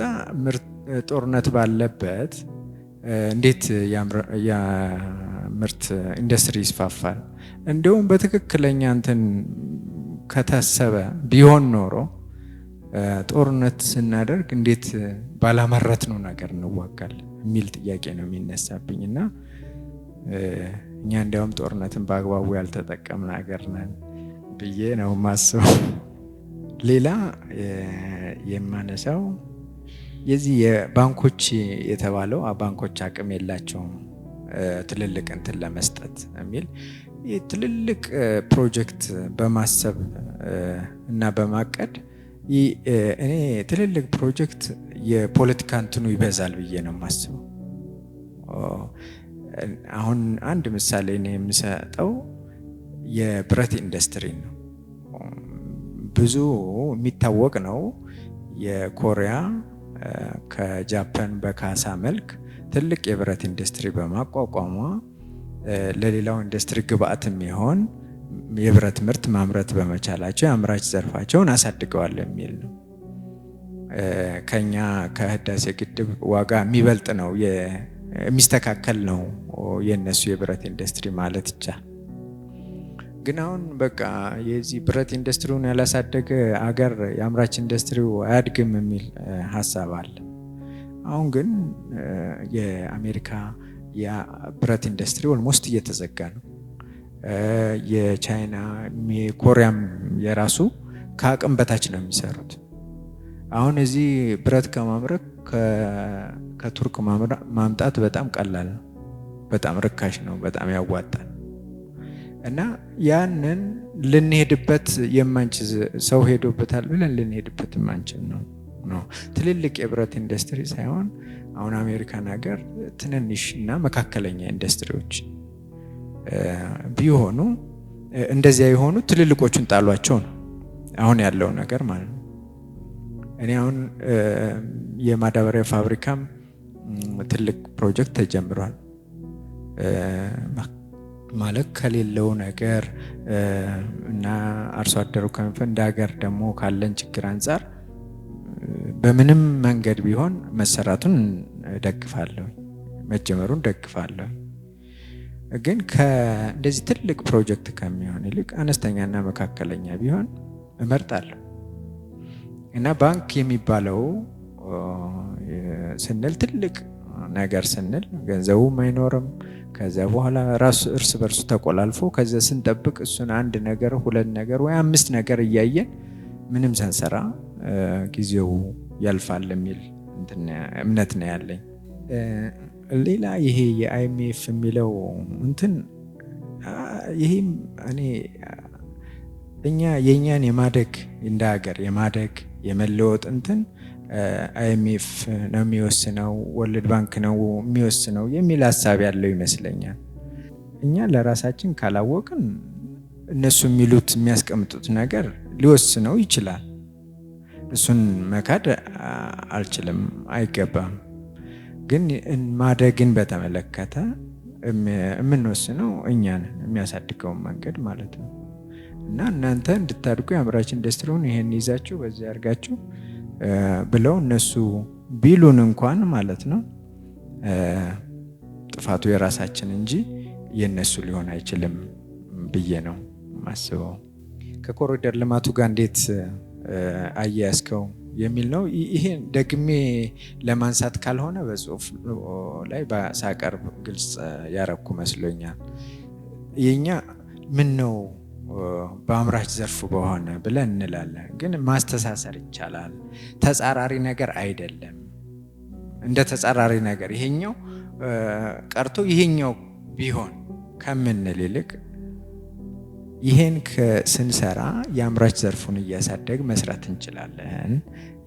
S3: ጦርነት ባለበት እንዴት ምርት ኢንዱስትሪ ይስፋፋል? እንደውም በትክክለኛ እንትን ከታሰበ ቢሆን ኖሮ ጦርነት ስናደርግ እንዴት ባላመረት ነው ነገር እንዋጋለን የሚል ጥያቄ ነው የሚነሳብኝ እና እኛ እንዲያውም ጦርነትን በአግባቡ ያልተጠቀምን ሀገር ነን ብዬ ነው ማስበው። ሌላ የማነሳው የዚህ የባንኮች የተባለው ባንኮች አቅም የላቸውም ትልልቅ እንትን ለመስጠት የሚል ትልልቅ ፕሮጀክት በማሰብ እና በማቀድ እኔ ትልልቅ ፕሮጀክት የፖለቲካ እንትኑ ይበዛል ብዬ ነው የማስበው። አሁን አንድ ምሳሌ ነው የምሰጠው የብረት ኢንዱስትሪ ነው። ብዙ የሚታወቅ ነው። የኮሪያ ከጃፓን በካሳ መልክ ትልቅ የብረት ኢንዱስትሪ በማቋቋሟ ለሌላው ኢንዱስትሪ ግብአት የሚሆን የብረት ምርት ማምረት በመቻላቸው የአምራች ዘርፋቸውን አሳድገዋል የሚል ነው። ከኛ ከህዳሴ ግድብ ዋጋ የሚበልጥ ነው የሚስተካከል ነው የነሱ የብረት ኢንዱስትሪ ማለት ይቻላል። ግን አሁን በቃ የዚህ ብረት ኢንዱስትሪውን ያላሳደገ አገር የአምራች ኢንዱስትሪው አያድግም የሚል ሀሳብ አለ። አሁን ግን የአሜሪካ የብረት ኢንዱስትሪ ኦልሞስት እየተዘጋ ነው። የቻይና የኮሪያም የራሱ ከአቅም በታች ነው የሚሰሩት። አሁን እዚህ ብረት ከማምረት ከቱርክ ማምጣት በጣም ቀላል ነው፣ በጣም ርካሽ ነው፣ በጣም ያዋጣል። እና ያንን ልንሄድበት የማንችል ሰው ሄዶበታል ብለን ልንሄድበት የማንችል ነው። ትልልቅ የብረት ኢንዱስትሪ ሳይሆን አሁን አሜሪካን ሀገር ትንንሽ እና መካከለኛ ኢንዱስትሪዎች ቢሆኑ እንደዚያ የሆኑ ትልልቆቹን ጣሏቸው ነው አሁን ያለው ነገር ማለት ነው። እኔ አሁን የማዳበሪያ ፋብሪካም ትልቅ ፕሮጀክት ተጀምሯል። ማለት ከሌለው ነገር እና አርሶ አደሩ እንደ ሀገር ደግሞ ካለን ችግር አንጻር በምንም መንገድ ቢሆን መሰራቱን ደግፋለሁ፣ መጀመሩን ደግፋለሁ። ግን እንደዚህ ትልቅ ፕሮጀክት ከሚሆን ይልቅ አነስተኛና መካከለኛ ቢሆን እመርጣለሁ። እና ባንክ የሚባለው ስንል ትልቅ ነገር ስንል ገንዘቡም አይኖርም። ከዛ በኋላ ራሱ እርስ በርሱ ተቆላልፎ ከዛ ስንጠብቅ እሱን አንድ ነገር 2 ነገር ወይ 5 ነገር እያየን ምንም ሳንሰራ ጊዜው ያልፋል የሚል እምነት ነው ያለኝ። ሌላ ይሄ የአይኤምኤፍ የሚለው ይሄም እኔ የኛን የማደግ እንደ ሀገር የማደግ የመለወጥ አይኤምኤፍ ነው የሚወስነው፣ ወርልድ ባንክ ነው የሚወስነው የሚል ሀሳብ ያለው ይመስለኛል። እኛ ለራሳችን ካላወቅን እነሱ የሚያስቀምጡት ነገር ሊወስነው ይችላል። እሱን መካድ አልችልም፣ አይገባም። ግን ማደግን በተመለከተ የምንወስነው እኛ ነን፣ የሚያሳድገውን መንገድ ማለት ነው። እና እናንተ እንድታድጉ የአምራች ኢንዱስትሪውን ይሄን ይዛችሁ በዚህ አድርጋችሁ ብለው እነሱ ቢሉን እንኳን ማለት ነው ጥፋቱ የራሳችን እንጂ የነሱ ሊሆን አይችልም ብዬ ነው ማስበው። ከኮሪደር ልማቱ ጋር እንዴት አያያዝከው የሚል ነው። ይሄን ደግሜ ለማንሳት ካልሆነ በጽሁፍ ላይ ሳቀርብ ግልጽ ያረኩ መስሎኛል። የኛ ምን ነው በአምራች ዘርፉ በሆነ ብለን እንላለን፣ ግን ማስተሳሰር ይቻላል። ተጻራሪ ነገር አይደለም። እንደ ተጻራሪ ነገር ይሄኛው ቀርቶ ይሄኛው ቢሆን ከምንል ይልቅ ይሄን ስንሰራ የአምራች ዘርፉን እያሳደግ መስራት እንችላለን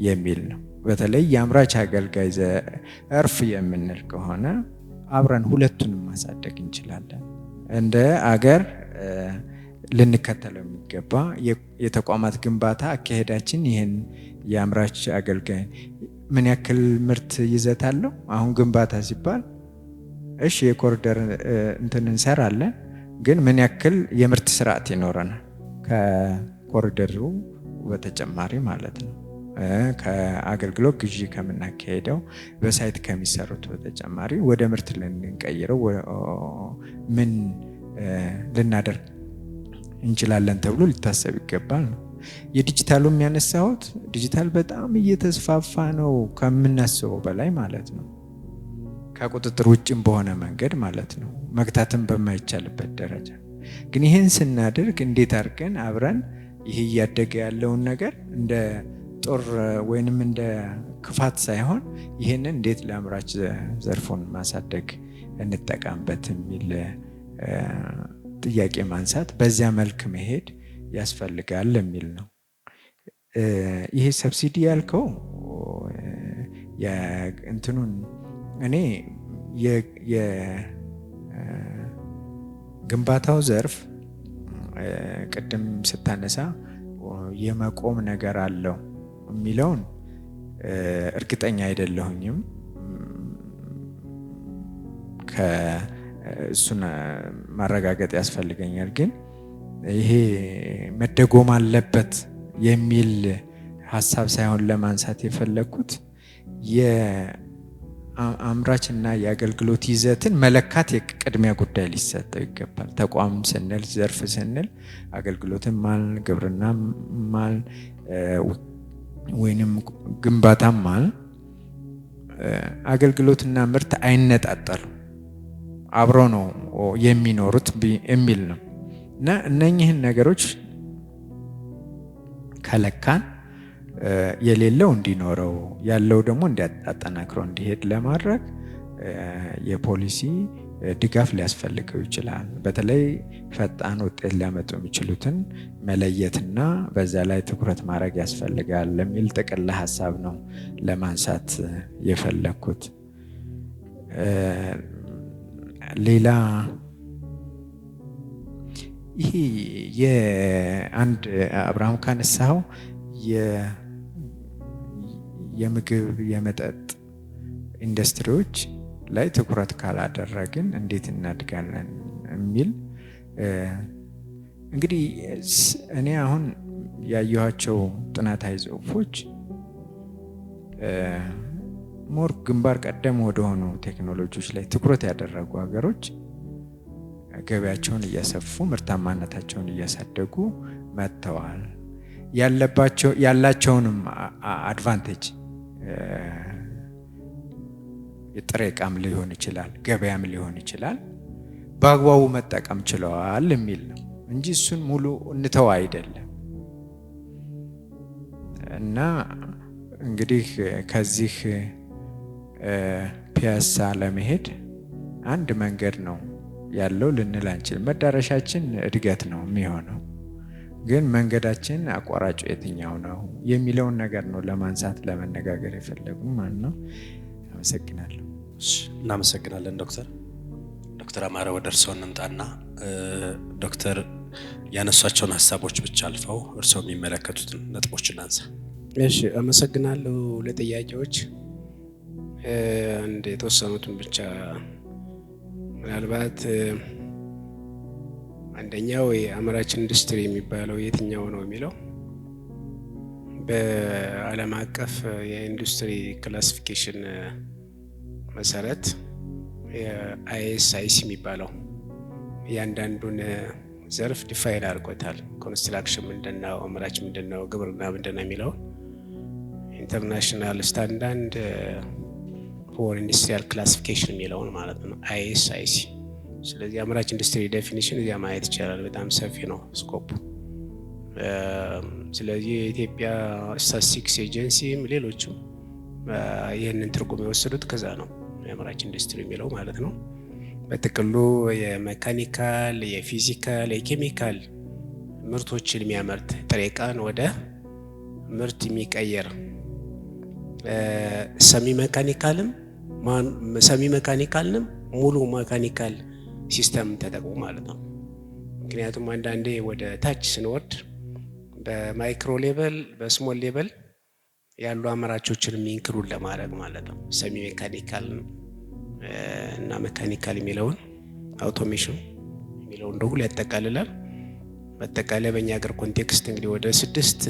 S3: የሚል ነው። በተለይ የአምራች አገልጋይ ዘርፍ የምንል ከሆነ አብረን ሁለቱንም ማሳደግ እንችላለን። እንደ አገር ልንከተለው የሚገባ የተቋማት ግንባታ አካሄዳችን ይህን የአምራች አገልጋይ ምን ያክል ምርት ይዘት አለው? አሁን ግንባታ ሲባል እሺ የኮሪደር እንሰራለን፣ ግን ምን ያክል የምርት ስርዓት ይኖረናል? ከኮሪደሩ በተጨማሪ ማለት ነው። ከአገልግሎት ግዢ ከምናካሄደው በሳይት ከሚሰሩት በተጨማሪ ወደ ምርት ልንቀይረው ምን ልናደርግ እንችላለን ተብሎ ሊታሰብ ይገባል ነው። የዲጂታሉ የሚያነሳሁት ዲጂታል በጣም እየተስፋፋ ነው ከምናስበው በላይ ማለት ነው። ከቁጥጥር ውጭም በሆነ መንገድ ማለት ነው፣ መግታትም በማይቻልበት ደረጃ። ግን ይህን ስናደርግ እንዴት አድርገን አብረን ይህ እያደገ ያለውን ነገር እንደ ጦር ወይንም እንደ ክፋት ሳይሆን ይህንን እንዴት ለአምራች ዘርፉን ማሳደግ እንጠቀምበት የሚል ጥያቄ ማንሳት፣ በዚያ መልክ መሄድ ያስፈልጋል የሚል ነው። ይሄ ሰብሲዲ ያልከው እንትኑን እኔ የግንባታው ዘርፍ ቅድም ስታነሳ የመቆም ነገር አለው የሚለውን እርግጠኛ አይደለሁኝም። እሱን ማረጋገጥ ያስፈልገኛል። ግን ይሄ መደጎም አለበት የሚል ሀሳብ ሳይሆን ለማንሳት የፈለግኩት የአምራችና የአገልግሎት ይዘትን መለካት የቅድሚያ ጉዳይ ሊሰጠው ይገባል። ተቋም ስንል ዘርፍ ስንል አገልግሎትን ማልን ግብርና ማልን ወይንም ግንባታም ማልን አገልግሎትና ምርት አይነጣጠሉ አብሮ ነው የሚኖሩት የሚል ነው። እና እነኚህን ነገሮች ከለካን የሌለው እንዲኖረው ያለው ደግሞ እንዲያጠናክሮ እንዲሄድ ለማድረግ የፖሊሲ ድጋፍ ሊያስፈልገው ይችላል። በተለይ ፈጣን ውጤት ሊያመጡ የሚችሉትን መለየትና በዛ ላይ ትኩረት ማድረግ ያስፈልጋል የሚል ጥቅል ሀሳብ ነው ለማንሳት የፈለግኩት። ሌላ ይሄ የአንድ አብርሃም ካነሳው የምግብ የመጠጥ ኢንዱስትሪዎች ላይ ትኩረት ካላደረግን እንዴት እናድጋለን የሚል እንግዲህ እኔ አሁን ያየኋቸው ጥናታዊ ጽሁፎች ሞር ግንባር ቀደም ወደሆኑ ቴክኖሎጂዎች ላይ ትኩረት ያደረጉ ሀገሮች ገበያቸውን እያሰፉ ምርታማነታቸውን እያሳደጉ መጥተዋል። ያላቸውንም አድቫንቴጅ የጥሬ ዕቃም ሊሆን ይችላል፣ ገበያም ሊሆን ይችላል፣ በአግባቡ መጠቀም ችለዋል የሚል ነው እንጂ እሱን ሙሉ እንተው አይደለም። እና እንግዲህ ከዚህ ፒያሳ ለመሄድ አንድ መንገድ ነው ያለው ልንል አንችልም። መዳረሻችን እድገት ነው የሚሆነው፣ ግን መንገዳችን አቋራጩ የትኛው ነው የሚለውን ነገር ነው ለማንሳት ለመነጋገር የፈለጉ ማለት ነው። አመሰግናለሁ።
S4: እናመሰግናለን ዶክተር አማረ ወደ እርስዎ እንምጣና ዶክተር ያነሷቸውን ሀሳቦች ብቻ አልፈው እርስዎ የሚመለከቱትን ነጥቦች እናንሳ።
S1: እሺ፣ አመሰግናለሁ ለጥያቄዎች። አንድ የተወሰኑትን ብቻ ምናልባት አንደኛው የአምራች ኢንዱስትሪ የሚባለው የትኛው ነው የሚለው በዓለም አቀፍ የኢንዱስትሪ ክላሲፊኬሽን መሰረት የአይኤስአይሲ የሚባለው እያንዳንዱን ዘርፍ ዲፋይን አድርጎታል። ኮንስትራክሽን ምንድነው፣ አምራች ምንድነው፣ ግብርና ምንድነው የሚለው ኢንተርናሽናል ስታንዳርድ ፎር ኢንዱስትሪያል ክላሲፊኬሽን የሚለውን ማለት ነው አይኤስአይሲ። ስለዚህ አምራች ኢንዱስትሪ ዴፊኒሽን እዚያ ማየት ይቻላል። በጣም ሰፊ ነው ስኮፕ። ስለዚህ የኢትዮጵያ ስታቲስቲክስ ኤጀንሲም ሌሎችም ይህንን ትርጉም የወሰዱት ከዛ ነው፣ የአምራች ኢንዱስትሪ የሚለው ማለት ነው። በጥቅሉ የሜካኒካል፣ የፊዚካል፣ የኬሚካል ምርቶችን የሚያመርት ጥሬ ዕቃን ወደ ምርት የሚቀየር ሰሚ ሜካኒካልንም ሙሉ ሜካኒካል ሲስተም ተጠቅሞ ማለት ነው። ምክንያቱም አንዳንዴ ወደ ታች ስንወርድ በማይክሮ ሌቨል በስሞል ሌቨል ያሉ አምራቾችን ኢንክሉድ ለማድረግ ማለት ነው። ሰሚ ሜካኒካል እና ሜካኒካል የሚለውን አውቶሜሽን የሚለውን ደግሞ ያጠቃልላል። በአጠቃላይ በእኛ ሀገር ኮንቴክስት እንግዲህ ወደ 6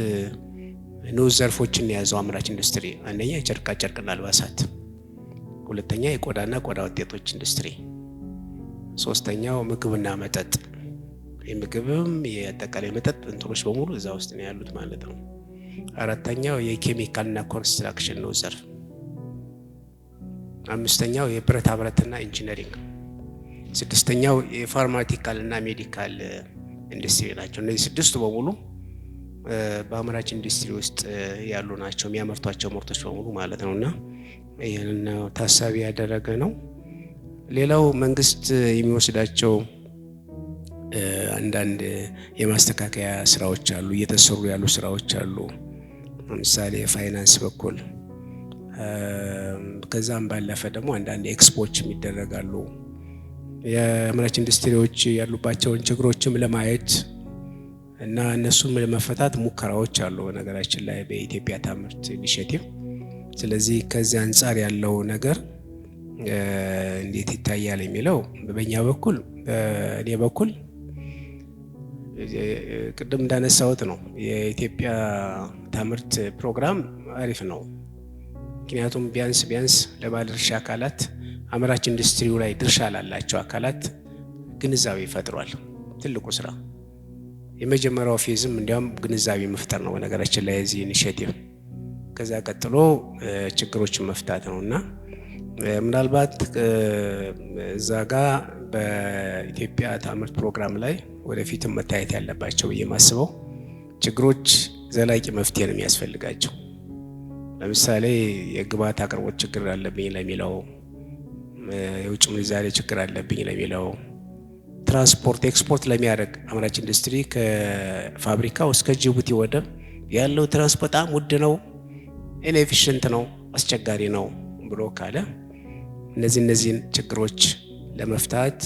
S1: ንዑስ ዘርፎችን የያዘው አምራች ኢንዱስትሪ፣ አንደኛ የጨርቃ ጨርቅና አልባሳት፣ ሁለተኛ የቆዳና ቆዳ ውጤቶች ኢንዱስትሪ፣ ሶስተኛው ምግብና መጠጥ፣ የምግብም የአጠቃላይ መጠጥ እንትኖች በሙሉ እዛ ውስጥ ነው ያሉት ማለት ነው። አራተኛው የኬሚካልና ኮንስትራክሽን ነው ዘርፍ፣ አምስተኛው የብረታ ብረትና ኢንጂነሪንግ፣ ስድስተኛው የፋርማቲካልና ሜዲካል ኢንዱስትሪ ናቸው። እነዚህ 6ቱ በሙሉ በአምራች ኢንዱስትሪ ውስጥ ያሉ ናቸው፣ የሚያመርቷቸው ምርቶች በሙሉ ማለት ነውና ይህንን ታሳቢ ያደረገ ነው። ሌላው መንግስት የሚወስዳቸው አንዳንድ የማስተካከያ ስራዎች አሉ፣ እየተሰሩ ያሉ ስራዎች አሉ። ለምሳሌ የፋይናንስ በኩል ከዛም ባለፈ ደግሞ አንዳንድ ኤክስፖች ይደረጋሉ። የአምራች ኢንዱስትሪዎች ያሉባቸውን ችግሮችም ለማየት እና እነሱም ለመፈታት ሙከራዎች አሉ በነገራችን ላይ በኢትዮጵያ ታምርት ኢኒሼቲቭ። ስለዚህ ከዚህ አንጻር ያለው ነገር እንዴት ይታያል የሚለው በእኛ በኩል በእኔ በኩል ቅድም እንዳነሳሁት ነው። የኢትዮጵያ ታምርት ፕሮግራም አሪፍ ነው። ምክንያቱም ቢያንስ ለባለድርሻ አካላት አምራች ኢንዱስትሪው ላይ ድርሻ ላላቸው አካላት ግንዛቤ ይፈጥሯል። ትልቁ ስራ የመጀመሪያው ፌዝም እንዲያውም ግንዛቤ መፍጠር ነው በነገራችን ላይ የዚህ ኢኒሼቲቭ። ከዛ ቀጥሎ ችግሮችን መፍታት ነውና ምናልባት እዛ ጋር በኢትዮጵያ ታምርት ፕሮግራም ላይ ወደፊትም መታየት ያለባቸው የማስበው ችግሮች ዘላቂ መፍትሄ ነው የሚያስፈልጋቸው። ለምሳሌ የግብዓት አቅርቦት ችግር አለብኝ ለሚለው፣ የውጭ ምንዛሬ ችግር አለብኝ ለሚለው፣ ትራንስፖርት ኤክስፖርት ለሚያደርግ አምራች ኢንዱስትሪ ከፋብሪካው እስከ ጅቡቲ ወደብ ያለው ትራንስፖርት በጣም ውድ ነው፣ ኢንኤፊሽንት ነው፣ አስቸጋሪ ነው ብሎ ካለ እነዚህን ችግሮች ለመፍታት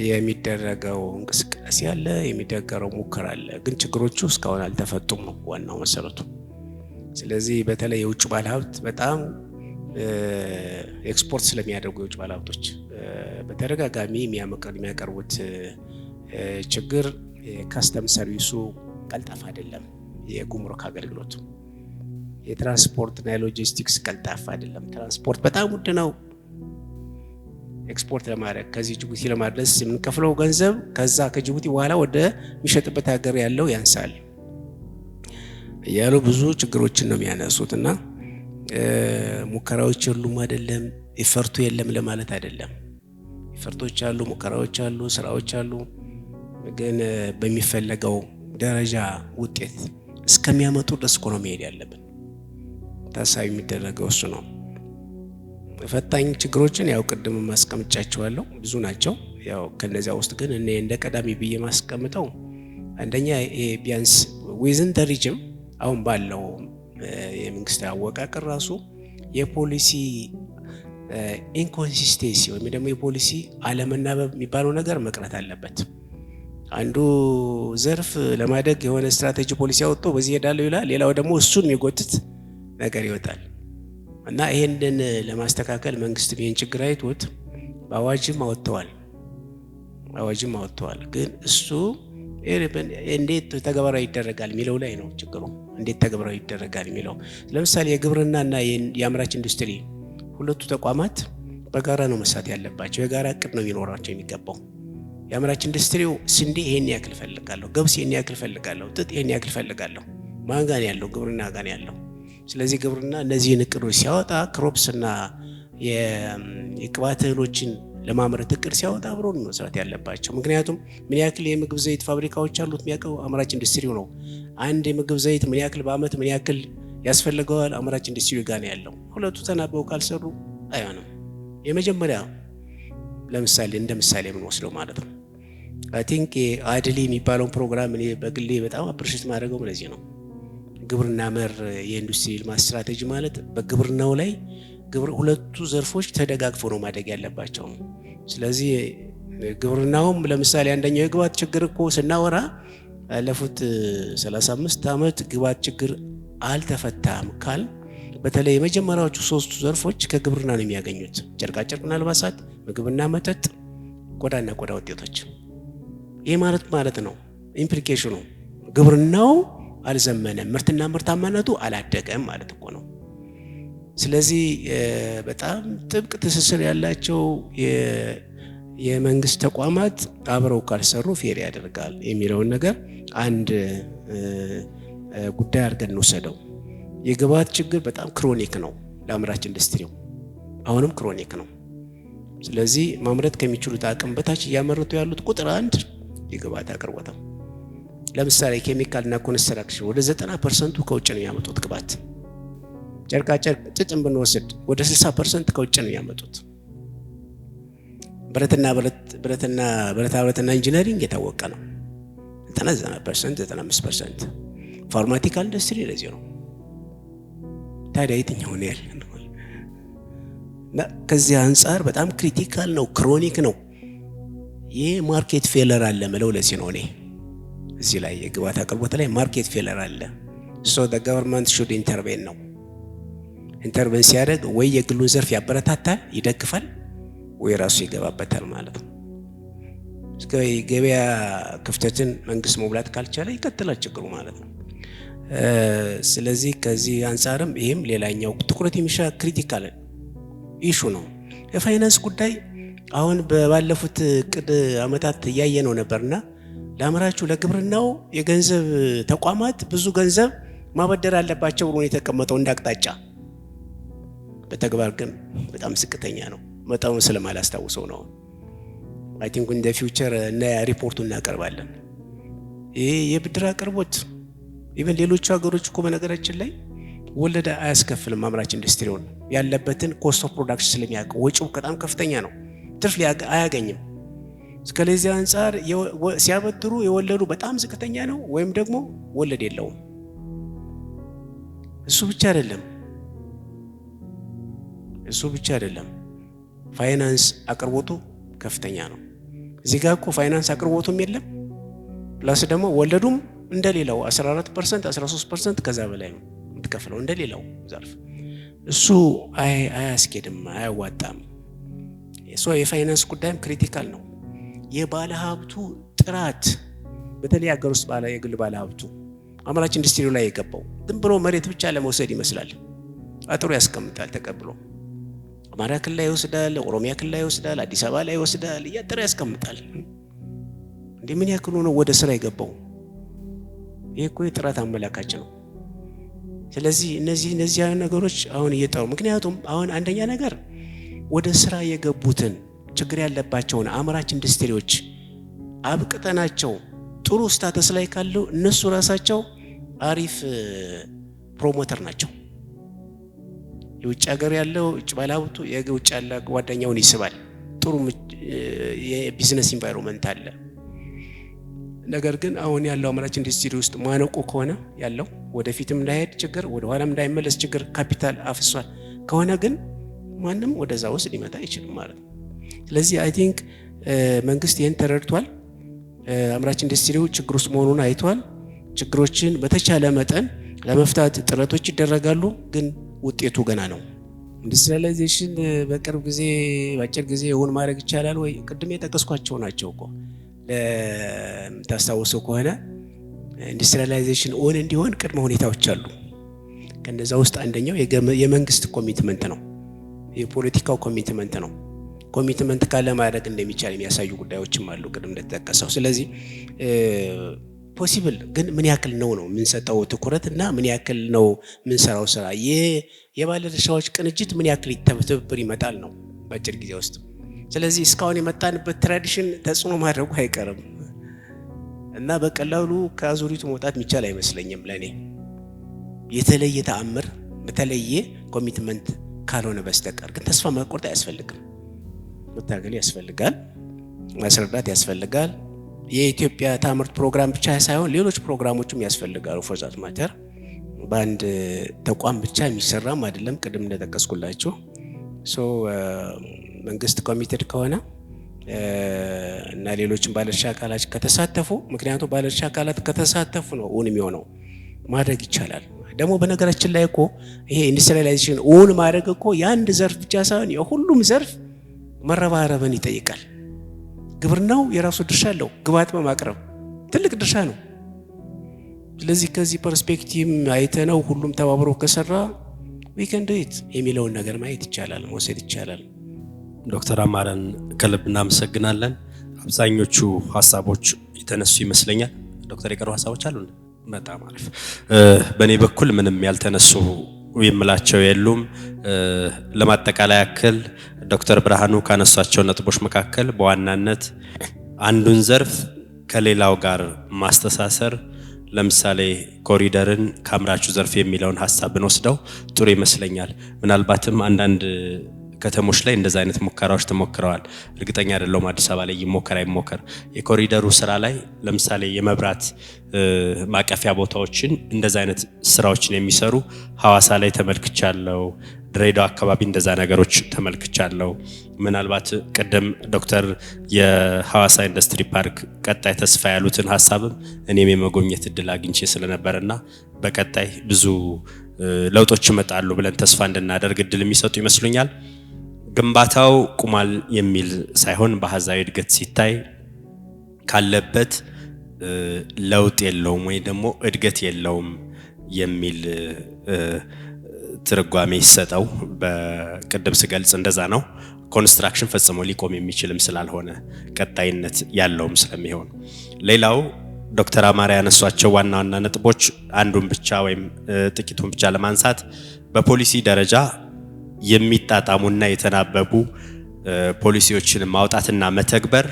S1: የሚደረገው እንቅስቃሴ አለ፣ የሚደረገው ሙከራ አለ። ግን ችግሮቹ እስካሁን አልተፈቱም ነው ዋናው መሰረቱ። ስለዚህ በተለይ የውጭ ባለሀብት በጣም ኤክስፖርት ስለሚያደርጉ የውጭ ባለሀብቶች በተደጋጋሚ የሚያቀርቡት ችግር የካስተም ሰርቪሱ ቀልጣፋ አይደለም። የጉምሩክ አገልግሎቱ የትራንስፖርትና የሎጂስቲክስ ቀልጣፋ አይደለም። ትራንስፖርት በጣም ውድ ነው። ኤክስፖርት ለማድረግ ከዚህ ጅቡቲ ለማድረስ የምንከፍለው ገንዘብ ከዛ ከጅቡቲ በኋላ ወደ የሚሸጥበት ሀገር ያለው ያንሳል እያሉ ብዙ ችግሮችን ነው የሚያነሱት። እና ሙከራዎች የሉም አይደለም፣ ኢፈርቱ የለም ለማለት አይደለም። ኢፈርቶች አሉ፣ ሙከራዎች አሉ፣ ስራዎች አሉ። ግን በሚፈለገው ደረጃ ውጤት እስከሚያመጡ ድረስ እኮ ነው መሄድ ያለብን። ታሳቢ የሚደረገው እሱ ነው። ፈታኝ ችግሮችን ያው ቅድም ማስቀምጫቸዋለሁ፣ ብዙ ናቸው። ያው ከነዚያ ውስጥ ግን እኔ እንደ ቀዳሚ ብዬ ማስቀምጠው አንደኛ ቢያንስ ዊዝን ተሪጅም አሁን ባለው የመንግስት አወቃቀር ራሱ የፖሊሲ ኢንኮንሲስቴንሲ ወይም ደግሞ የፖሊሲ አለመናበብ የሚባለው ነገር መቅረት አለበት። አንዱ ዘርፍ ለማደግ የሆነ ስትራቴጂ ፖሊሲ አወጥቶ በዚህ ሄዳለሁ ይላል፣ ሌላው ደግሞ እሱን የሚጎትት ነገር ይወጣል። እና ይሄንን ለማስተካከል መንግስት ይሄን ችግር አይቶት በአዋጅም አወጥተዋል። ግን እሱ እንዴት ተግባራዊ ይደረጋል የሚለው ላይ ነው ችግሩ። እንዴት ተግባራዊ ይደረጋል የሚለው ለምሳሌ የግብርናና የአምራች ኢንዱስትሪ ሁለቱ ተቋማት በጋራ ነው መስራት ያለባቸው። የጋራ እቅድ ነው የሚኖራቸው የሚገባው። የአምራች ኢንዱስትሪው ስንዴ ይሄን ያክል ፈልጋለሁ፣ ገብስ ይሄን ያክል ፈልጋለሁ፣ ጥጥ ይሄን ያክል ፈልጋለሁ። ማን ጋር ያለው? ግብርና ጋር ያለው። ስለዚህ ግብርና እነዚህን እቅዶች ሲያወጣ ክሮፕስና የቅባት እህሎችን ለማምረት እቅድ ሲያወጣ አብሮ ነው መስራት ያለባቸው። ምክንያቱም ምን ያክል የምግብ ዘይት ፋብሪካዎች አሉት የሚያውቀው አምራች ኢንዱስትሪው ነው። አንድ የምግብ ዘይት ምን ያክል በአመት ምን ያክል ያስፈልገዋል አምራች ኢንዱስትሪው ጋር ነው ያለው። ሁለቱ ተናበው ካልሰሩ አይሆንም። የመጀመሪያ ለምሳሌ እንደ ምሳሌ የምንወስደው ማለት ነው አይ ቲንክ አድሊ የሚባለውን ፕሮግራም እኔ በግሌ በጣም አፕሪሼት ማድረገው ለዚህ ነው። ግብርና መር የኢንዱስትሪ ልማት ስትራቴጂ ማለት በግብርናው ላይ ሁለቱ ዘርፎች ተደጋግፈው ነው ማደግ ያለባቸው። ስለዚህ ግብርናውም ለምሳሌ አንደኛው የግብዓት ችግር እኮ ስናወራ ያለፉት 35 ዓመት ግብዓት ችግር አልተፈታም ካል በተለይ የመጀመሪያዎቹ ሶስቱ ዘርፎች ከግብርና ነው የሚያገኙት። ጨርቃጨርቅና አልባሳት፣ ምግብና መጠጥ፣ ቆዳና ቆዳ ውጤቶች። ይህ ማለት ነው ኢምፕሊኬሽኑ ግብርናው አልዘመነም፣ ምርትና ምርታማነቱ አላደገም ማለት እኮ ነው። ስለዚህ በጣም ጥብቅ ትስስር ያላቸው የመንግስት ተቋማት አብረው ካልሰሩ ፌር ያደርጋል የሚለውን ነገር አንድ ጉዳይ አድርገን እንወሰደው። የግብዓት ችግር በጣም ክሮኒክ ነው ለአምራች ኢንዱስትሪው፣ አሁንም ክሮኒክ ነው። ስለዚህ ማምረት ከሚችሉት አቅም በታች እያመረቱ ያሉት ቁጥር አንድ የግብዓት አቅርቦት ነው። ለምሳሌ ኬሚካልና ኮንስትራክሽን ወደ 90% ከውጭ ነው የሚያመጡት ግብዓት። ጨርቃጨርቅ ጥጥን ብንወስድ ወደ 60% ከውጭ ነው የሚያመጡት። ብረታ ብረትና ኢንጂነሪንግ የታወቀ ነው 90%፣ 95%። ፋርማቲካል ኢንዱስትሪ ለዚህ ነው። ታዲያ የትኛው ነው ያለ ነው? ከዚህ አንጻር በጣም ክሪቲካል ነው፣ ክሮኒክ ነው። ይህ ማርኬት ፌለር አለ ምለው ለዚህ ነው። እኔ እዚህ ላይ የግብዓት አቅርቦት ላይ ማርኬት ፌለር አለ። ሶ the government should intervene ነው። ኢንተርቬንስ ሲያደርግ ወይ የግሉን ዘርፍ ያበረታታል ይደግፋል፣ ወይ ራሱ ይገባበታል ማለት ነው። እስከ ገበያ ክፍተትን መንግስት መሙላት ካልቻለ ይቀጥላል ችግሩ ማለት ነው። ስለዚህ ከዚህ አንጻርም ይሄም ሌላኛው ትኩረት የሚሻ ክሪቲካል ኢሹ ነው። የፋይናንስ ጉዳይ አሁን ባለፉት ቅድ አመታት እያየ ነው ነበርና ለአምራቹ ለግብርናው የገንዘብ ተቋማት ብዙ ገንዘብ ማበደር አለባቸው ብሎ የተቀመጠው እንዳቅጣጫ፣ በተግባር ግን በጣም ዝቅተኛ ነው። መጣውን ስለማላስታውሰው ነው። አይ ቲንክ ኢን ዘ ፊውቸር እና ሪፖርቱን እናቀርባለን። ይሄ የብድር አቅርቦት ኢቨን ሌሎች ሀገሮች እኮ በነገራችን ላይ ወለድ አያስከፍልም። አምራች ኢንዱስትሪውን ያለበትን ኮስት ኦፍ ፕሮዳክሽን ስለሚያውቅ ወጪው በጣም ከፍተኛ ነው፣ ትርፍ አያገኝም። እስከዚህ አንጻር ሲያበድሩ የወለዱ በጣም ዝቅተኛ ነው፣ ወይም ደግሞ ወለድ የለውም። እሱ ብቻ አይደለም ፋይናንስ አቅርቦቱ ከፍተኛ ነው። እዚህ ጋር እኮ ፋይናንስ አቅርቦቱም የለም፣ ፕላስ ደግሞ ወለዱም እንደሌላው 14%፣ 13% ከዛ በላይ ነው የምትከፍለው እንደሌላው ዘርፍ። እሱ አያስኬድም፣ አያዋጣም። የፋይናንስ ጉዳይም ክሪቲካል ነው። የባለ ሀብቱ ጥራት በተለይ ሀገር ውስጥ የግል ባለሀብቱ አምራች ኢንዱስትሪው ላይ የገባው ዝም ብሎ መሬት ብቻ ለመውሰድ ይመስላል። አጥሩ ያስቀምጣል ተቀብሎ አማራ ክልል ላይ ይወስዳል፣ ኦሮሚያ ክልል ላይ ይወስዳል፣ አዲስ አበባ ላይ ይወስዳል፣ እያጠረ ያስቀምጣል። እንዴ ምን ያክል ነው ወደ ስራ የገባው? ይሄ እኮ የጥራት አመላካች ነው። ስለዚህ እነዚህ ነገሮች አሁን እየጠሩ ምክንያቱም አሁን አንደኛ ነገር ወደ ስራ የገቡትን ችግር ያለባቸውን አምራች ኢንዱስትሪዎች አብቅተናቸው ጥሩ ስታተስ ላይ ካሉ እነሱ ራሳቸው አሪፍ ፕሮሞተር ናቸው። የውጭ ሀገር ያለው ውጭ ባለሀብቱ የውጭ ያለ ጓደኛውን ይስባል። ጥሩ የቢዝነስ ኢንቫይሮንመንት አለ። ነገር ግን አሁን ያለው አምራች ኢንዱስትሪ ውስጥ ማነቆ ከሆነ ያለው ወደፊትም እንዳይሄድ ችግር ወደ ኋላም እንዳይመለስ ችግር ካፒታል አፍሷል ከሆነ ግን ማንም ወደዛ ውስጥ ሊመጣ አይችልም ማለት ነው። ስለዚህ አይ ቲንክ መንግስት ይህን ተረድቷል። አምራች ኢንዱስትሪው ችግር ውስጥ መሆኑን አይቷል። ችግሮችን በተቻለ መጠን ለመፍታት ጥረቶች ይደረጋሉ፣ ግን ውጤቱ ገና ነው። ኢንዱስትሪያላይዜሽን በቅርብ ጊዜ በአጭር ጊዜ እውን ማድረግ ይቻላል ወይ? ቅድም የጠቀስኳቸው ናቸው እኮ ለምታስታውሱ ከሆነ ኢንዱስትሪያላይዜሽን እውን እንዲሆን ቅድመ ሁኔታዎች አሉ። ከነዛ ውስጥ አንደኛው የመንግስት ኮሚትመንት ነው፣ የፖለቲካው ኮሚትመንት ነው። ኮሚትመንት ካለ ማድረግ እንደሚቻል የሚያሳዩ ጉዳዮችም አሉ ቅድም እንደተጠቀሰው። ስለዚህ ፖሲብል ግን ምን ያክል ነው የምንሰጠው ትኩረት እና ምን ያክል ነው የምንሰራው ስራ፣ የባለድርሻዎች ቅንጅት ምን ያክል ትብብር ይመጣል ነው በአጭር ጊዜ ውስጥ። ስለዚህ እስካሁን የመጣንበት ትራዲሽን ተጽዕኖ ማድረጉ አይቀርም እና በቀላሉ ከአዙሪቱ መውጣት የሚቻል አይመስለኝም ለኔ። የተለየ ተአምር በተለየ ኮሚትመንት ካልሆነ በስተቀር ግን ተስፋ መቆርጥ አያስፈልግም። መታገል ያስፈልጋል፣ ማስረዳት ያስፈልጋል። የኢትዮጵያ ታምርት ፕሮግራም ብቻ ሳይሆን ሌሎች ፕሮግራሞችም ያስፈልጋሉ። ፎርዛት ማተር በአንድ ተቋም ብቻ የሚሰራም አይደለም። ቅድም እንደጠቀስኩላችሁ መንግስት ኮሚትድ ከሆነ እና ሌሎችም ባለድርሻ አካላት ከተሳተፉ፣ ምክንያቱም ባለድርሻ አካላት ከተሳተፉ ነው እውን የሚሆነው፣ ማድረግ ይቻላል። ደግሞ በነገራችን ላይ እኮ ይሄ ኢንዱስትሪያላይዜሽን እውን ማድረግ እኮ የአንድ ዘርፍ ብቻ ሳይሆን የሁሉም ዘርፍ መረባረብን ይጠይቃል። ግብርናው የራሱ ድርሻ አለው፣ ግብዓት በማቅረብ ትልቅ ድርሻ ነው። ስለዚህ ከዚህ ፐርስፔክቲቭ አይተነው ሁሉም ተባብሮ ከሰራ we can do it የሚለውን ነገር ማየት ይቻላል፣ መውሰድ ይቻላል።
S4: ዶክተር አማረን ከልብ እናመሰግናለን። አብዛኞቹ ሀሳቦች የተነሱ ይመስለኛል። ዶክተር የቀሩ ሀሳቦች አሉ? በጣም አሪፍ። በእኔ በኩል ምንም ያልተነሱ የምላቸው የሉም። ለማጠቃለያ ያክል ዶክተር ብርሃኑ ካነሷቸው ነጥቦች መካከል በዋናነት አንዱን ዘርፍ ከሌላው ጋር ማስተሳሰር፣ ለምሳሌ ኮሪደርን ከአምራቹ ዘርፍ የሚለውን ሀሳብ ብንወስደው ጥሩ ይመስለኛል። ምናልባትም አንዳንድ ከተሞች ላይ እንደዛ አይነት ሙከራዎች ተሞክረዋል። እርግጠኛ አይደለሁም አዲስ አበባ ላይ ይሞከር። የኮሪደሩ ስራ ላይ ለምሳሌ የመብራት ማቀፊያ ቦታዎችን እንደዛ አይነት ስራዎችን የሚሰሩ ሐዋሳ ላይ ተመልክቻለሁ። ድሬዳዋ አካባቢ እንደዛ ነገሮች ተመልክቻለሁ። ምናልባት ቅድም ዶክተር የሐዋሳ ኢንዱስትሪ ፓርክ ቀጣይ ተስፋ ያሉትን ሀሳብም እኔም የመጎብኘት እድል አግኝቼ ስለነበርና በቀጣይ ብዙ ለውጦች ይመጣሉ ብለን ተስፋ እንድናደርግ እድል የሚሰጡ ይመስሉኛል። ግንባታው ቁሟል የሚል ሳይሆን በአሃዛዊ እድገት ሲታይ ካለበት ለውጥ የለውም ወይ ደግሞ እድገት የለውም የሚል ትርጓሜ ይሰጠው። በቅድም ስገልጽ እንደዛ ነው። ኮንስትራክሽን ፈጽሞ ሊቆም የሚችልም ስላልሆነ ቀጣይነት ያለውም ስለሚሆን፣ ሌላው ዶክተር አማረ ያነሷቸው ዋና ዋና ነጥቦች አንዱን ብቻ ወይም ጥቂቱን ብቻ ለማንሳት በፖሊሲ ደረጃ የሚጣጣሙና የተናበቡ ፖሊሲዎችን ማውጣትና መተግበር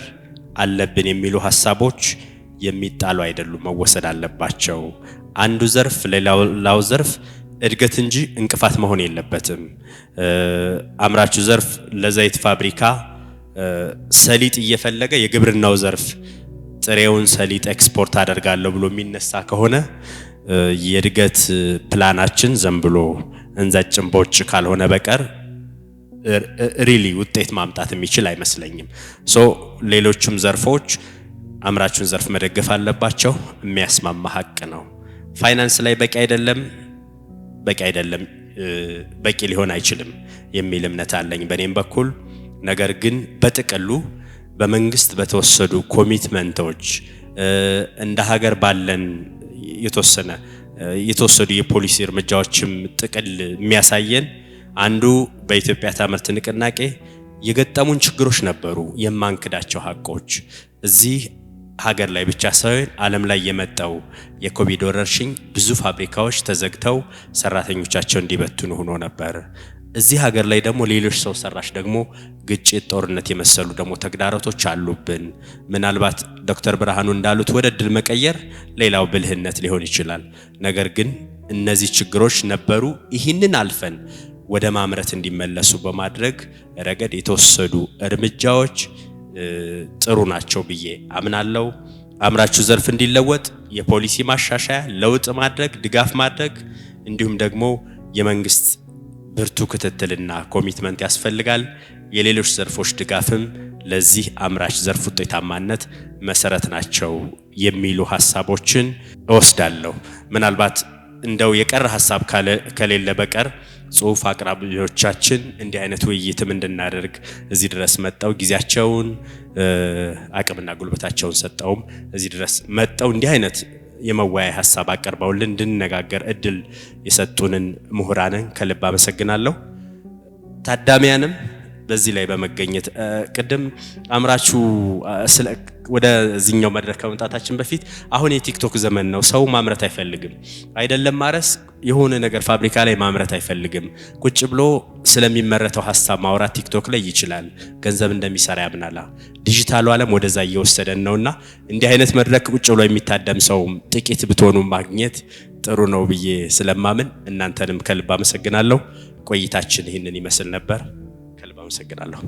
S4: አለብን የሚሉ ሀሳቦች የሚጣሉ አይደሉም፣ መወሰድ አለባቸው። አንዱ ዘርፍ ሌላው ዘርፍ እድገት እንጂ እንቅፋት መሆን የለበትም። አምራቹ ዘርፍ ለዘይት ፋብሪካ ሰሊጥ እየፈለገ የግብርናው ዘርፍ ጥሬውን ሰሊጥ ኤክስፖርት አደርጋለሁ ብሎ የሚነሳ ከሆነ የእድገት ፕላናችን ዘም ብሎ እንዘጭም ቦጭ ካልሆነ በቀር ሪሊ ውጤት ማምጣት የሚችል አይመስለኝም። ሌሎችም ዘርፎች አምራቹን ዘርፍ መደገፍ አለባቸው። የሚያስማማ ሀቅ ነው። ፋይናንስ ላይ በቂ አይደለም በቂ ሊሆን አይችልም የሚል እምነት አለኝ በእኔም በኩል። ነገር ግን በጥቅሉ በመንግስት በተወሰዱ ኮሚትመንቶች እንደ ሀገር ባለን የተወሰዱ የፖሊሲ እርምጃዎችም ጥቅል የሚያሳየን አንዱ በኢትዮጵያ ታምርት ንቅናቄ የገጠሙን ችግሮች ነበሩ፣ የማንክዳቸው ሀቆች። እዚህ ሀገር ላይ ብቻ ሳይሆን ዓለም ላይ የመጣው የኮቪድ ወረርሽኝ ብዙ ፋብሪካዎች ተዘግተው ሰራተኞቻቸው እንዲበትኑ ሆኖ ነበር። እዚህ ሀገር ላይ ደግሞ ሌሎች ሰው ሰራሽ ደግሞ ግጭት፣ ጦርነት የመሰሉ ደግሞ ተግዳሮቶች አሉብን። ምናልባት ዶክተር ብርሃኑ እንዳሉት ወደ ድል መቀየር ሌላው ብልህነት ሊሆን ይችላል። ነገር ግን እነዚህ ችግሮች ነበሩ። ይህንን አልፈን ወደ ማምረት እንዲመለሱ በማድረግ ረገድ የተወሰዱ እርምጃዎች ጥሩ ናቸው ብዬ አምናለሁ። አምራቹ ዘርፍ እንዲለወጥ የፖሊሲ ማሻሻያ፣ ለውጥ ማድረግ፣ ድጋፍ ማድረግ እንዲሁም ደግሞ የመንግስት ብርቱ ክትትልና ኮሚትመንት ያስፈልጋል። የሌሎች ዘርፎች ድጋፍም ለዚህ አምራች ዘርፍ ውጤታማነት መሰረት ናቸው የሚሉ ሐሳቦችን እወስዳለሁ። ምናልባት እንደው የቀረ ሐሳብ ከሌለ በቀር ጽሁፍ አቅራቢዎቻችን እንዲህ አይነት ውይይትም እንድናደርግ እዚህ ድረስ መጣው ጊዜያቸውን አቅምና ጉልበታቸውን ሰጠውም እዚህ ድረስ መጣው እንዲህ አይነት የመወያይ ሐሳብ አቀርበውልን እንድንነጋገር እድል የሰጡንን ምሁራንን ከልብ አመሰግናለሁ። ታዳሚያንም በዚህ ላይ በመገኘት ቅድም አምራቹ ወደዚህኛው መድረክ ከመምጣታችን በፊት አሁን የቲክቶክ ዘመን ነው። ሰው ማምረት አይፈልግም አይደለም፣ ማረስ የሆነ ነገር ፋብሪካ ላይ ማምረት አይፈልግም። ቁጭ ብሎ ስለሚመረተው ሐሳብ ማውራት ቲክቶክ ላይ ይችላል። ገንዘብ እንደሚሰራ ያምናል። ዲጂታሉ ዓለም ወደዛ እየወሰደን ነውና እንዲህ አይነት መድረክ ቁጭ ብሎ የሚታደም ሰው ጥቂት ብትሆኑ ማግኘት ጥሩ ነው ብዬ ስለማምን እናንተንም ከልብ አመሰግናለሁ። ቆይታችን ይህንን ይመስል ነበር። ከልብ አመሰግናለሁ።